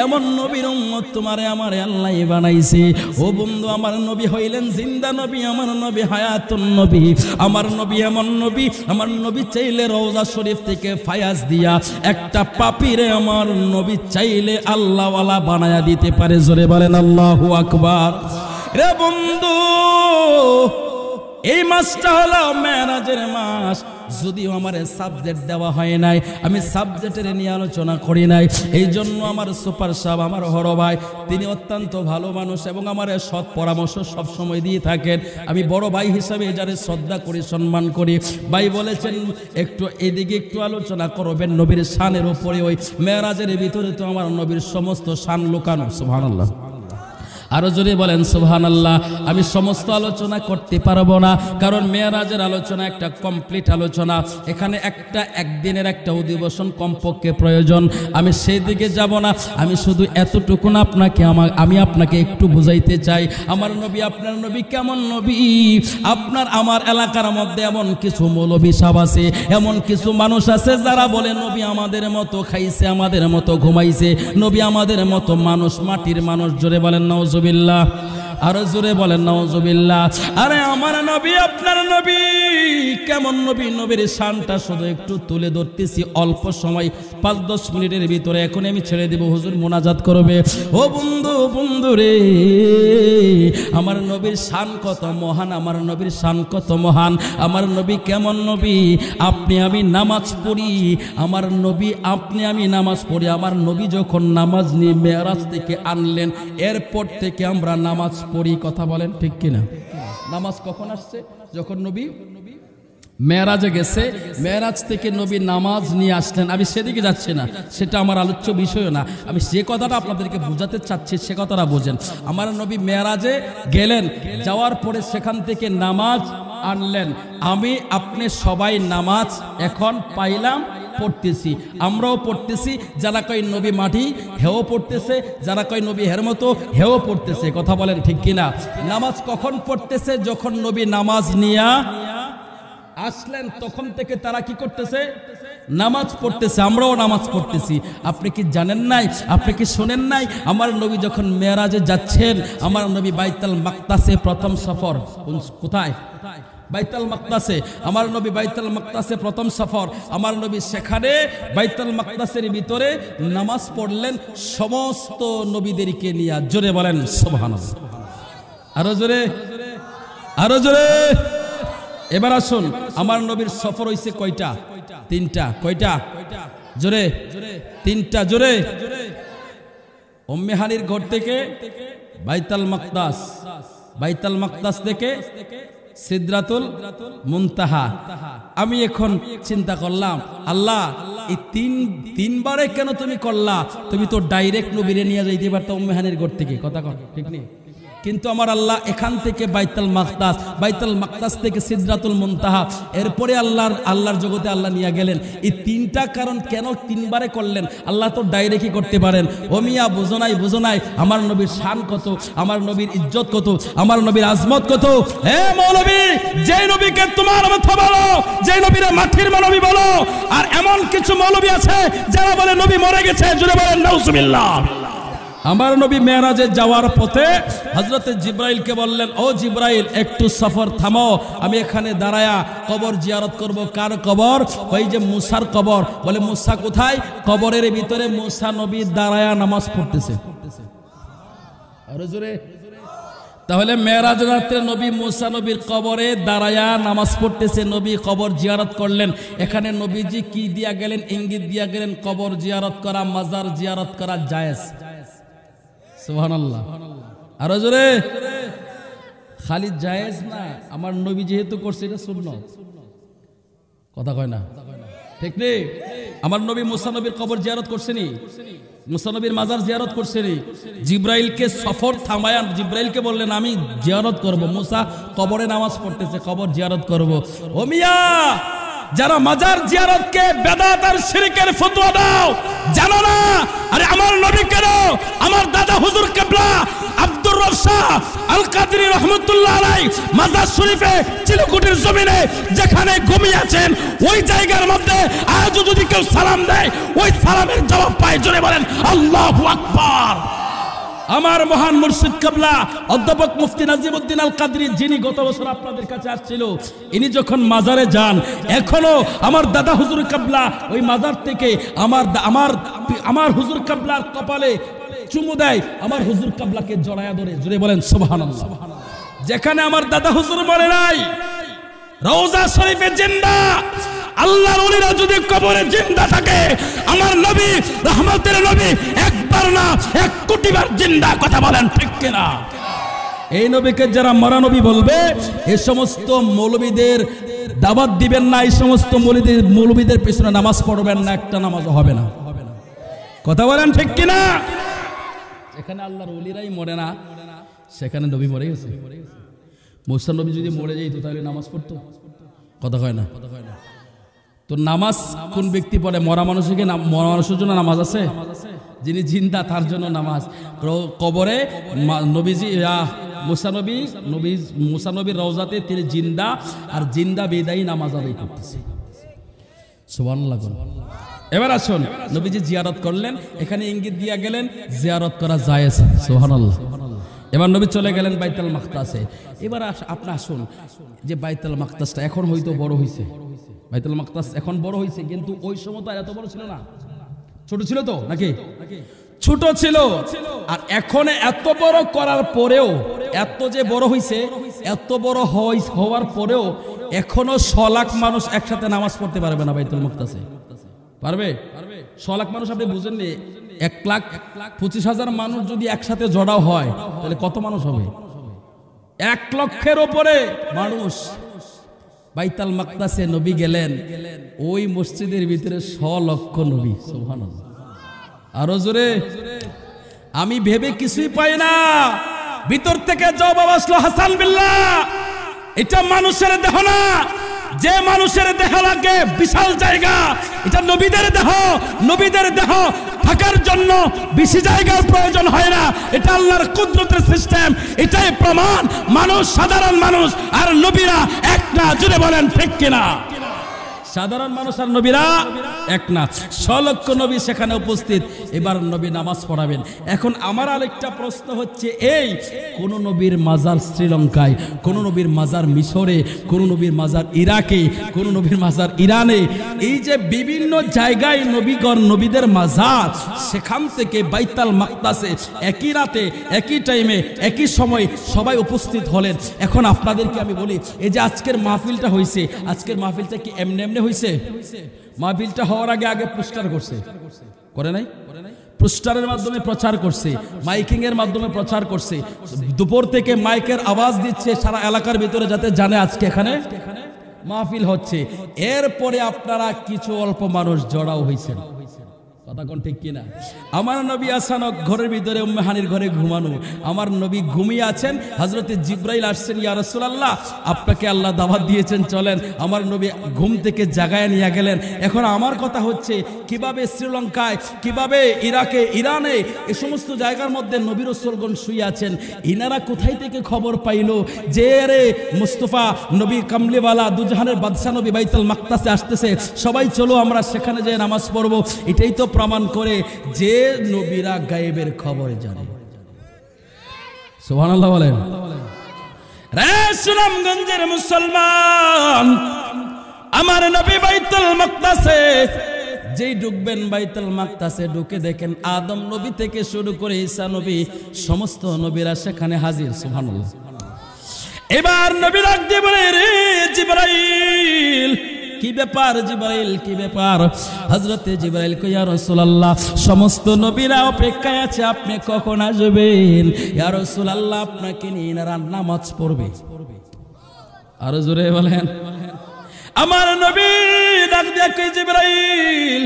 এমন নবীর উম্মত তোমারে আমারে আল্লাহ বানাইছে। ও বন্ধু, আমার নবী হইলেন জিন্দা নবী, আমার নবী হায়াতুন নবী, আমার নবী এমন নবী, আমার নবী চাইলে রওজা শরীফ থেকে ফায়াজ দিয়া একটা পাপীরে আমার নবী চাইলে আল্লাহওয়ালা বানায়া দিতে পারে। জোরে বলেন আল্লাহু আকবার। রে বন্ধু, এই মাসটা হলো মেরাজের মাস। যদিও আমার সাবজেক্ট দেওয়া হয় নাই, আমি সাবজেক্টের নিয়ে আলোচনা করি নাই, এই জন্য আমার সুপার সাহেব, আমার বড় ভাই, তিনি অত্যন্ত ভালো মানুষ এবং আমার সৎ পরামর্শ সব সময় দিয়ে থাকেন। আমি বড় ভাই হিসাবে যারে শ্রদ্ধা করি, সম্মান করি। ভাই বলেছেন একটু এদিকে একটু আলোচনা করবেন নবীর শানের উপরে। ওই মেরাজের ভিতরে তো আমার নবীর সমস্ত শান লুকানো। সুবহানাল্লাহ, আরো জোরে বলেন সুবহানাল্লাহ। আমি সমস্ত আলোচনা করতে পারবো না, কারণ মেরাজের আলোচনা একটা কমপ্লিট আলোচনা। এখানে একটা একদিনের একটা অধিবেশন কমপক্ষে প্রয়োজন। আমি সেই দিকে যাব না, আমি শুধু এতটুকুন আপনাকে আমি আপনাকে একটু বুঝাইতে চাই আমার নবী আপনার নবী কেমন নবী। আপনার আমার এলাকার মধ্যে এমন কিছু মৌলভী সাহেব আছে, এমন কিছু মানুষ আছে যারা বলে নবী আমাদের মতো খাইছে, আমাদের মতো ঘুমাইছে, নবী আমাদের মতো মানুষ, মাটির মানুষ। জোরে বলেন নাউজুবিল্লাহ, আরো জোরে বলেন নাউজুবিল্লাহ। আরে আমার নবী আপনার নবী কেমন নবী? নবীর শানটা শুধু একটু তুলে ধরতেছি অল্প সময়, 5-10 মিনিটের ভিতরে। এখন আমি ছেড়ে দেব, হুজুর মোনাজাত করবে। ও বন্ধু, বন্ধু রে, আমার নবীর শান কত মহান, আমার নবীর শান কত মহান। আমার নবী কেমন নবী? আপনি আমি নামাজ পড়ি, আমার নবী আপনি আমি নামাজ পড়ি। আমার নবী যখন নামাজ নিয়ে মেরাজ থেকে আনলেন, এরপর থেকে আমরা নামাজ পড়ি। কথা বলেন ঠিক কিনা? নামাজ কখন আসছে? যখন নবী মেরাজে গেছে, মেরাজ থেকে নবী নামাজ নিয়ে আসলেন। আমি সেদিকে যাচ্ছি না, সেটা আমার আলোচ্য বিষয় না। আমি যে কথাটা আপনাদেরকে বোঝাতে চাচ্ছি সে কথাটা বোঝেন। আমার নবী মেরাজে গেলেন, যাওয়ার পরে সেখান থেকে নামাজ আনলেন। আমি আপনি সবাই নামাজ এখন পাইলাম, পড়তেছি, আমরাও পড়তেছি। যারা কয় নবী মাটি, হেও পড়তেছে। যারা কয় নবী হের মতো, হেও পড়তেছে। কথা বলেন ঠিক কিনা? নামাজ কখন পড়তেছে? যখন নবী নামাজ নিয়া আসলেন, তখন থেকে তারা কি করতেছে? নামাজ পড়তেছে, আমরাও নামাজ পড়তেছি। আপনি কি জানেন নাই, আপনি কি শোনেন নাই, আমার নবী যখন মেরাজে যাচ্ছেন, আমার নবী বাইতুল মাকদাসে প্রথম সফর। কোথায়? বাইতুল মাকদাসে। আমার নবী বাইতুল মাকদাসে প্রথম সফর। আমার নবী সেখানে বাইতুল মাকদাসের ভিতরে নামাজ পড়লেন সমস্ত নবীদেরকে নিয়ে। জোরে বলেন সুবহানাল্লাহ। আরো জোরে, আরো জোরে। এবার আসুন, আমার নবীর সফর হইছে কয়টা? তিনটা। কয়টা? জোরে, তিনটা। জোরে। উম্মে হানির ঘর থেকে বাইতুল মাকদাস, বাইতুল মাকদাস থেকে সিদরাতুল মুনতাহা। আমি এখন চিন্তা করলাম, আল্লাহ এই তিনবারে কেন তুমি করলা? তুমি তো ডাইরেক্ট নবীরে নিয়ে যাইতে পারতো উম্মে হানির ঘর থেকে। কথা কর, ঠিক নেই? কিন্তু আমার আল্লাহ এখান থেকে বাইতুল মাকদাস, বাইতুল মাকদাস থেকে সিদরাতুল মুনতাহা, এরপরে আল্লাহর জগতে আল্লাহ নিয়ে গেলেন। এই তিনটা কারণ কেন তিনবারে করলেন? আল্লাহ তো ডাইরেক্টই করতে পারেন। ও মিয়া, বুঝো নাই, বুঝো নাই আমার নবীর শান কত, আমার নবীর ইজ্জত কত, আমার নবীর আজমত কত। হে মৌলবী, যে নবীকে তোমার মাথা বলো, যে নবীরে মাটির নবী বলো, আর এমন কিছু মৌলবী আছে যারা বলে নবী মরে গেছে। জুড়ে বলেন নাউজুবিল্লাহ। আমার নবী মেরাজে যাওয়ার পথে হযরতে জিবরাইলকে বললেন, ও জিবরাইল, একটু সফর থামো, আমি এখানে দাঁড়ায়া কবর জিয়ারত করব। কার কবর? ওই যে মুসার কবর। বলে মুসা কোথায়? কবরের ভিতরে মুসা নবী দাঁড়ায়া নামাজ পড়তেছে। আরো জোরে। তাহলে মেরাজ রাতে নবী মুসা নবীর কবরে দাঁড়ায়া নামাজ পড়তেছে, নবী কবর জিয়ারত করলেন। এখানে নবীজি কি দিয়া গেলেন? ইঙ্গিত দিয়া গেলেন কবর জিয়ারত করা, মাজার জিয়ারত করা জায়েজ। সুবহানাল্লাহ। আরো জোরে। খালি জায়েজ না, আমার নবী যেহেতু করছে এটা সুন্নাত। কথা কয় না, ঠিক নেই? আমার নবী মুসা নবীর কবর জিয়ারত করছেনি, মুসা নবীর মাজার জিয়ারত করছেনি। জিবরাইলকে সফর থামায়া জিবরাইলকে বললেন, আমি জিয়ারত করব। মুসা কবরে নামাজ পড়তেছে, কবর জিয়ারত করব। ও মিয়া, যারা মাজার জিয়ারতকে বেদাত আর শিরকের ফতোয়া দাও, জানো না? আরে আমার নবী কেন, আমার দাদা হুজুর কিবলা আব্দুর রব শাহ আল কাদরি রহমাতুল্লাহ আলাইহি মাজার শরীফে চিলকুটির জমিনে যেখানে ঘুমিয়ে আছেন, ওই জায়গার মধ্যে আজও যদি কেউ সালাম দেয়, ওই সালামের জবাব পায়। জোরে বলেন আল্লাহু আকবার। আমার মহান মুর্শিদ কিবলা অধ্যাপক মুফতি নাজিমউদ্দিন আল কাদরি, যিনি গত বছর আপনাদের কাছে আসছিল, ইনি যখন মাজারে যান, এখনো আমার দাদা হুজুর কিবলা ওই মাজার থেকে আমার হুজুর কিবলার কপালে চুমু দেয়, আমার হুজুর কিবলাকে জড়ায়া ধরে। জোরে বলেন সুবহানাল্লাহ। যেখানে আমার দাদা হুজুর মরে নাই, রওজা শরীফে জিন্দা। আল্লাহর ওলিরা যদি কবরে জিন্দা থাকে, আমার নবী রহমতের নবী একবার না 1 কোটি বার জিন্দা। কথা বলেন ঠিক কিনা? এই নবীকে যারা মরা নবী বলবে, এই সমস্ত মৌলবীদের দাওয়াত দিবেন না, এই সমস্ত মৌলবীদের পেছনে নামাজ পড়বেন না, একটা নামাজও হবে না। কথা বলেন ঠিক কিনা? এখানে আল্লাহর ওলিরাই মরে না, সেখানে নবী মরে গেছে। মুসা নবী যদি মরে যেত তাহলে নামাজ পড়তো? কথা কয় না। তো নামাজ কোন ব্যক্তি পড়ে? মরা মানুষকে। মরা মানুষের জন্য নামাজ আছে? যিনি জিন্দা তার জন্য নামাজ। কবরে নবীজি মুসা নবীর রওজাতে তিনি জিন্দা, আর জিন্দা বিদায়ী নামাজ আদায় করতেছে। সুবহানাল্লাহ। এবার আসুন, নবীজি জিয়ারত করলেন, এখানে ইঙ্গিত দিয়া গেলেন জিয়ারত করা জায়েজ। সুবহানাল্লাহ। এবার নবী চলে গেলেন বাইতুল মাকদাসে। এবার আপনি আসুন, যে বাইতুল মাকদাসটা এখন হয়তো বড় হয়েছে, বাইতুল মাকদাস এখন বড় হয়েছে, কিন্তু ওই সময় তো এত বড় ছিল না, ছোট ছিল তো নাকি? ছোট ছিল। আর এখন এত বড় করার পরেও, এত যে বড় হয়েছে, এত বড় হওয়ার পরেও এখনো 100 লাখ মানুষ একসাথে নামাজ পড়তে পারবে না বাইতুল মাকদাসে। পারবে? 100 লাখ মানুষ আপনি বুঝেননি? 1,25,000 মানুষ যদি একসাথে জড়াও হয়, তাহলে কত মানুষ হবে? 1 লক্ষের উপরে মানুষ। বাইতুল মাকদাসে নবী গেলেন, ওই মসজিদের ভিতরে 100 লক্ষ নবী। সুবহানাল্লাহ। আরো জোরে। আমি ভেবে কিছুই পাই না, ভিতর থেকে জবাব আসলো হাসান বিল্লাহ, এটা মানুষের দেহ না, যে মানুষের দেহ লাগে বিশাল জায়গা, এটা নবীদের দেহ। নবীদের দেহ থাকার জন্য বেশি জায়গার প্রয়োজন হয় না, এটা আল্লাহর কুদরতের সিস্টেম। এটাই প্রমাণ মানুষ সাধারণ মানুষ আর নবীরা এক না। জুড়ে বলেন ঠিক কিনা? সাধারণ মানুষ আর নবীরা এক না, 6 লক্ষ নবী সেখানে উপস্থিত। এবার নবী নামাজ পড়াবেন। এখন আমার আরেকটা প্রশ্ন হচ্ছে এই, কোন নবীর মাজার শ্রীলঙ্কায়, কোন নবীর মাজার মিশরে, কোন নবীর মাজার ইরাকে, কোন নবীর মাজার ইরানে, এই যে বিভিন্ন জায়গায় নবীগণ নবীদের মাজার, সেখান থেকে বাইতুল মাকদাসে একই রাতে একই টাইমে একই সময় সবাই উপস্থিত হলেন। এখন আপনাদেরকে আমি বলি, এই যে আজকের মাহফিলটা হয়েছে, আজকের মাহফিলটা কি এমনি এমনি হয়েছে? মাহফিলটা হওয়ার আগে আগে পোস্টার করছে, করে নাই? পোস্টারের মাধ্যমে প্রচার করছে, মাইকিং এর মাধ্যমে প্রচার করছে, দুপুর থেকে মাইকের আওয়াজ দিচ্ছে সারা এলাকার ভিতরে যাতে জানে আজকে এখানে মাহফিল হচ্ছে। এরপরে আপনারা কিছু অল্প মানুষ জড়াও হয়েছেন, কথা কোন ঠিক কিনা? আমার নবী আসানক ঘরের ভিতরে উম্মে হানির ঘরে ঘুমানো, আমার নবী ঘুমিয়ে আছেন, হযরতে জিবরাইল আসছেন, ইয়া রাসূলুল্লাহ আপনাকে আল্লাহ দাওয়াত দিয়েছেন চলেন। আমার নবী ঘুম থেকে জাগায় নিয়ে গেলেন। এখন আমার কথা হচ্ছে, কিভাবে শ্রীলঙ্কায়, কিভাবে ইরাকে, ইরানে, এই সমস্ত জায়গার মধ্যে নবী রাসূলগণ শুয়ে আছেন, ইনারা কোথায় থেকে খবর পাইলো যে রে মুস্তাফা নবী কামলিওয়ালা দুজাহানের বাদশা নবী বাইতুল মাকদাসে আসতেছে, সবাই চলো আমরা সেখানে যেয়ে নামাজ পড়বো? এটাই তো প্রমাণ করে যে নবীরা গায়েবের খবর জানে। সুবহানাল্লাহ বলেন। রে সুনামগঞ্জের মুসলমান, আমার নবী বাইতুল মাকদাসে যেই ঢুকবেন, বাইতুল মাকদাসে ঢুকে দেখেন আদম নবী থেকে শুরু করে ঈসা নবী, সমস্ত নবীরা সেখানে হাজির। সুবহানাল্লাহ। এবার নবী ডাক দিয়ে বলে, রে জিবরাইল, কি ব্যাপার জিবরাইল, কি ব্যাপার? হযরতে জিবরাইল কই, ইয়া রাসূলুল্লাহ সমস্ত নবীরা অপেক্ষায় আছে, আপনি কখন আসবেন? ইয়া রাসূলুল্লাহ আপনাকে নিয়ে এনারা নামাজ পড়বে। আরো জোরে বলেন। আমার নবী ডাক দিয়ে কই, জিবরাইল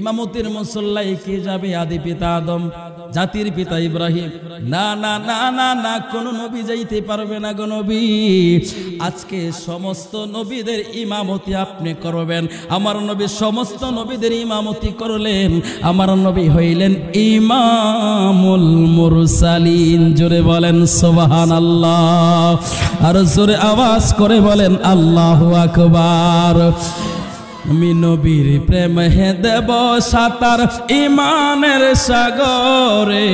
ইমামতির মুসল্লায় কে যাবে? আদি পিতা আদম, জাতির পিতা ইব্রাহিম। না না না না না, কোন নবী যাইতে পারবে না গো নবী, আজকে সমস্ত নবীদের ইমামতি আপনি করবেন। আমার নবী সমস্ত নবীদের ইমামতি করলেন, আমার নবী হইলেন ইমামুল মুরসালিন। জোরে বলেন সুবহানাল্লাহ, আর জোরে আওয়াজ করে বলেন আল্লাহু আকবার। আমি নবীর প্রেম হে দেব সাঁতার ইমানের সাগরে,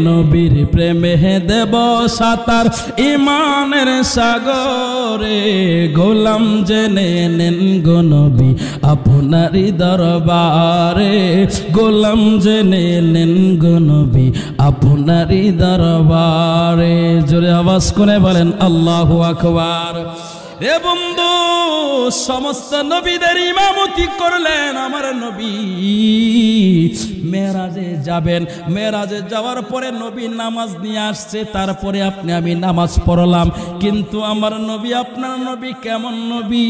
নবীর প্রেম হে দেব সাঁতার ইমানের সাগরে, গোলাম জেনে নেন গো নবী আপনারই দরবারে, গোলাম জেনে নেন গো নবী আপনারই দরবারে। জোরে আওয়াজ করে বলেন আল্লাহু আকবার। রে বন্ধু, সমস্ত নবীদের ইমামতি করলেন আমার নবী। মেরাজে যাবেন, মেরাজে যাওয়ার পরে নবী নামাজ নিয়ে আসছে, তারপরে আপনি আমি নামাজ পড়লাম। কিন্তু আমার নবী, আপনার নবী কেমন নবী?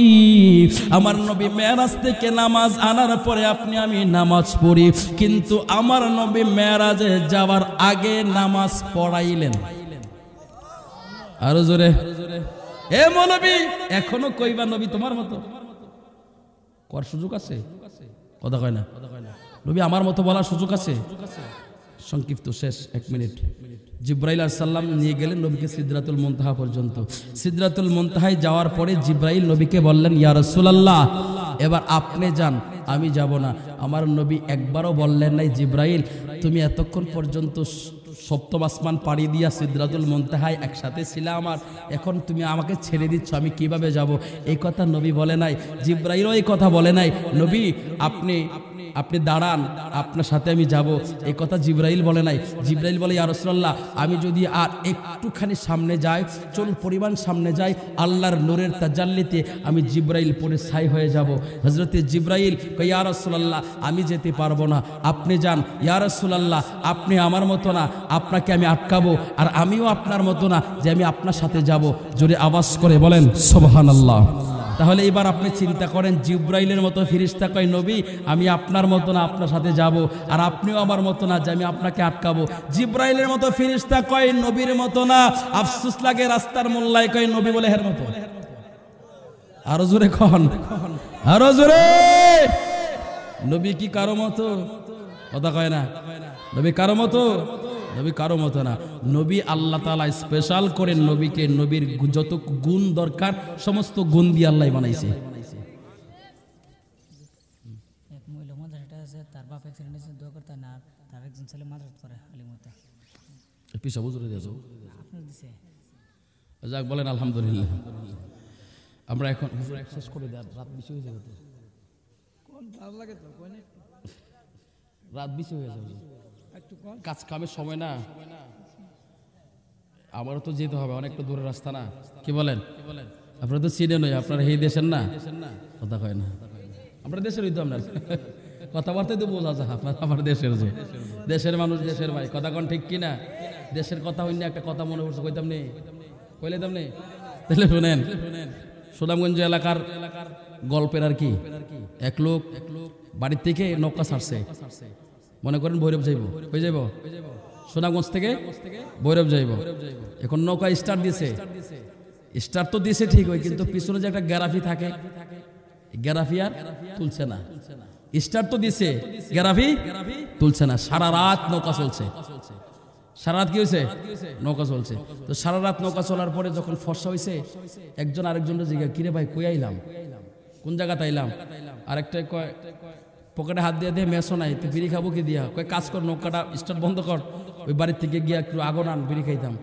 আমার নবী মেরাজ থেকে নামাজ আনার পরে আপনি আমি নামাজ পড়ি, কিন্তু আমার নবী মেরাজে যাওয়ার আগে নামাজ পড়াইলেন। আরো জোরে। এ মৌলবী, এখনো কইবা নবী তোমার মতো কর সুযোগ আছে? কথা কয় না। নবী আমার মতো বলার সুযোগ আছে? সংক্ষিপ্ত শেষ 1 মিনিট। জিবরাইল আলাইহিস সালাম নিয়ে গেলেন নবীকে সিদরাতুল মুনতাহা পর্যন্ত। সিদরাতুল মুনতাহায় যাওয়ার পরে জিবরাইল নবীকে বললেন, ইয়া রাসূলুল্লাহ এবার আপনি যান, আমি যাব না। আমার নবী একবারও বললেন নাই, জিবরাইল তুমি এতক্ষণ পর্যন্ত সপ্তম আসমান পাড়ি দিয়া সিদরাতুল মুনতাহায় একসাথে ছিলা আমার, এখন তুমি আমাকে ছেড়ে দিচ্ছ, আমি কিভাবে যাব? এই কথা নবী বলে নাই, জিবরাইলও এই কথা বলে নাই। নবী আপনি দাঁড়ান, আপনার সাথে আমি যাব, এই কথা জিবরাইল বলে নাই। জিবরাইল বলে, ইয়া রাসূলুল্লাহ আমি যদি আর একটুখানি সামনে যাই, চুল পরিমাণ সামনে যাই, আল্লাহর নূরের তাজাল্লিতে আমি জিবরাইল পরে ছাই হয়ে যাব। হযরতে জিবরাইল কয়, ইয়া রাসূলুল্লাহ আমি যেতে পারবো না, আপনি যান। ইয়া রাসূলুল্লাহ আপনি আমার মতো না, আপনাকে আমি আটকাবো, আর আমিও আপনার মতো না যে আমি আপনার সাথে যাব। জোরে আওয়াজ করে বলেন সুবহানাল্লাহ। তাহলে এবার আপনি চিন্তা করেন, জিবরাইলের মতো ফেরেশতা কয়, নবী আমি আপনার মতো না, আপনার সাথে যাব, আর আপনিও আমার মতো না যে আমি আপনাকে আটকাবো। জিবরাইলের মতো ফেরেশতা কয় নবীর মতো না। আফসোস লাগে রাস্তার মোল্লায় কয় নবী বলে হের মতো। আরো জোরে কন, আরো জোরে। নবী কি কারো মতো? কথা কয় না। নবী কারো মতো? নবী কারো মতো না। নবী আল্লাহ তাআলা স্পেশাল করে নবীকে, নবীর যত গুণ দরকার সমস্ত গুণ দিয়ে আল্লাহ বানাইছে। এক মহিলা মাদ্রাসাটা আছে, তার বাপ অ্যাক্সিডেন্ট হয়েছে, দোয়া করতে না, তার একজন ছেলে মাদ্রাসা করে আলিমতে। পিসা বুঝরে দিয়েছো আপনার দিছে যাক বলেন আলহামদুলিল্লাহ। আমরা এখন হুজুর শেষ করে দেন, রাত বেশি হয়ে যাবে তো, রাত বেশি হয়ে যাবে, কাজ কামের সময় না, আমারও তো যেতে হবে, অনেকটা দূরের রাস্তা না, কি বলেন? আপনারা তো চিনে নয়, আপনারা এই দেশের না, কথা কয় না, আমরা দেশের হইতো, আপনার কথাবার্তাই তো বোঝা যায় আপনার আমার দেশের, যে দেশের মানুষ দেশের ভাই, কথা কন ঠিক কিনা? দেশের কথা হইনি একটা কথা মনে পড়ছে, কইতাম নেই, কইলাম নেই, তাহলে শুনেন। সুনামগঞ্জ এলাকার গল্পের আর কি, এক লোক বাড়ির থেকে নৌকা ছাড়ছে, মনে করেন ভৈরব যাইব, হয়ে যাইব সুনামগঞ্জ থেকে ভৈরব যাইব। এখন নৌকা স্টার্ট দিছে, স্টার্ট তো দিছে ঠিক হয়, কিন্তু পিছনে যে একটা গ্যারাফি থাকে, গ্যারাফি আর তুলছে না। স্টার্ট তো দিছে, গ্যারাফি তুলছে না। সারা রাত নৌকা চলছে, সারা রাত কি হয়েছে? নৌকা চলছে। তো সারা রাত নৌকা চলার পরে যখন ফর্সা হয়েছে, একজন আরেকজনের জিজ্ঞাসা, কিরে ভাই কই আইলাম, কোন জায়গাতে আইলাম? আরেকটা কয় পকেটে হাত দিয়ে মেসো নাই, তুই বিড়ি খাবো কি দিয়া? কয় কাজ কর, নৌকাটা স্টার্ট বন্ধ কর, ওই বাড়ির থেকে গিয়ে একটু আগুন আন, বিড়ি খাইতাম।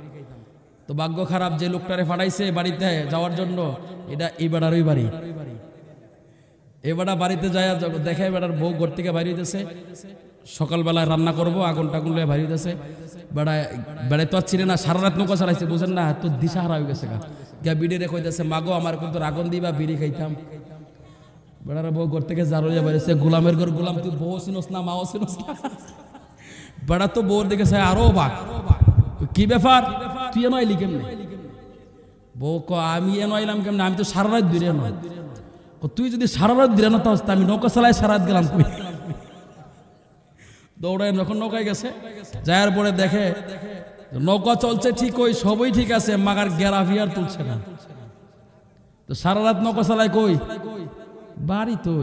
তো ভাগ্য খারাপ, যে লোকটারে ফাটাইছে বাড়িতে যাওয়ার জন্য, এটা এই বেড়ার ওই বাড়ি। এবারটা বাড়িতে যায় দেখে বেড়ার বউ ঘর থেকে বাইরে হইতেছে, সকালবেলায় রান্না করবো, আগুন টাগুন লয়ে বাইরে হইতেছে। বেড়ায় তো আর চিনে না, সারা রাত নৌকা চালাইছে, বুঝেন না, তোর দিশা হারা হয়ে গেছে গা। বিড়ি রেখে হইতেছে, মাগো আমার কিন্তু আগুন দিবা, বিড়ি খাইতাম। বেড়ার বউ ঘর থেকে জারুইয়া বেরিয়েছে, গোলামের ঘর গোলাম, তুই বউ চিনোস না, মাও চিনোস না। বেড়া তো বউর দিকে চাই আরো বাঘ, কি ব্যাপার তুই এনো আইলি কেমনে? বউ ক আমি এনো আইলাম কেমনে, আমি তো সারা রাত দূরে নয়। তুই যদি সারা রাত দূরে না তাহলে আমি নৌকা চালাই সারা রাত গেলাম কই? দৌড়ায় যখন নৌকায় গেছে, যাওয়ার পরে দেখে নৌকা চলছে ঠিক, ওই সবই ঠিক আছে, মাগার গ্যারাফি আর তুলছে না। তো সারা রাত নৌকা চালায় কই? বাড়ি তো।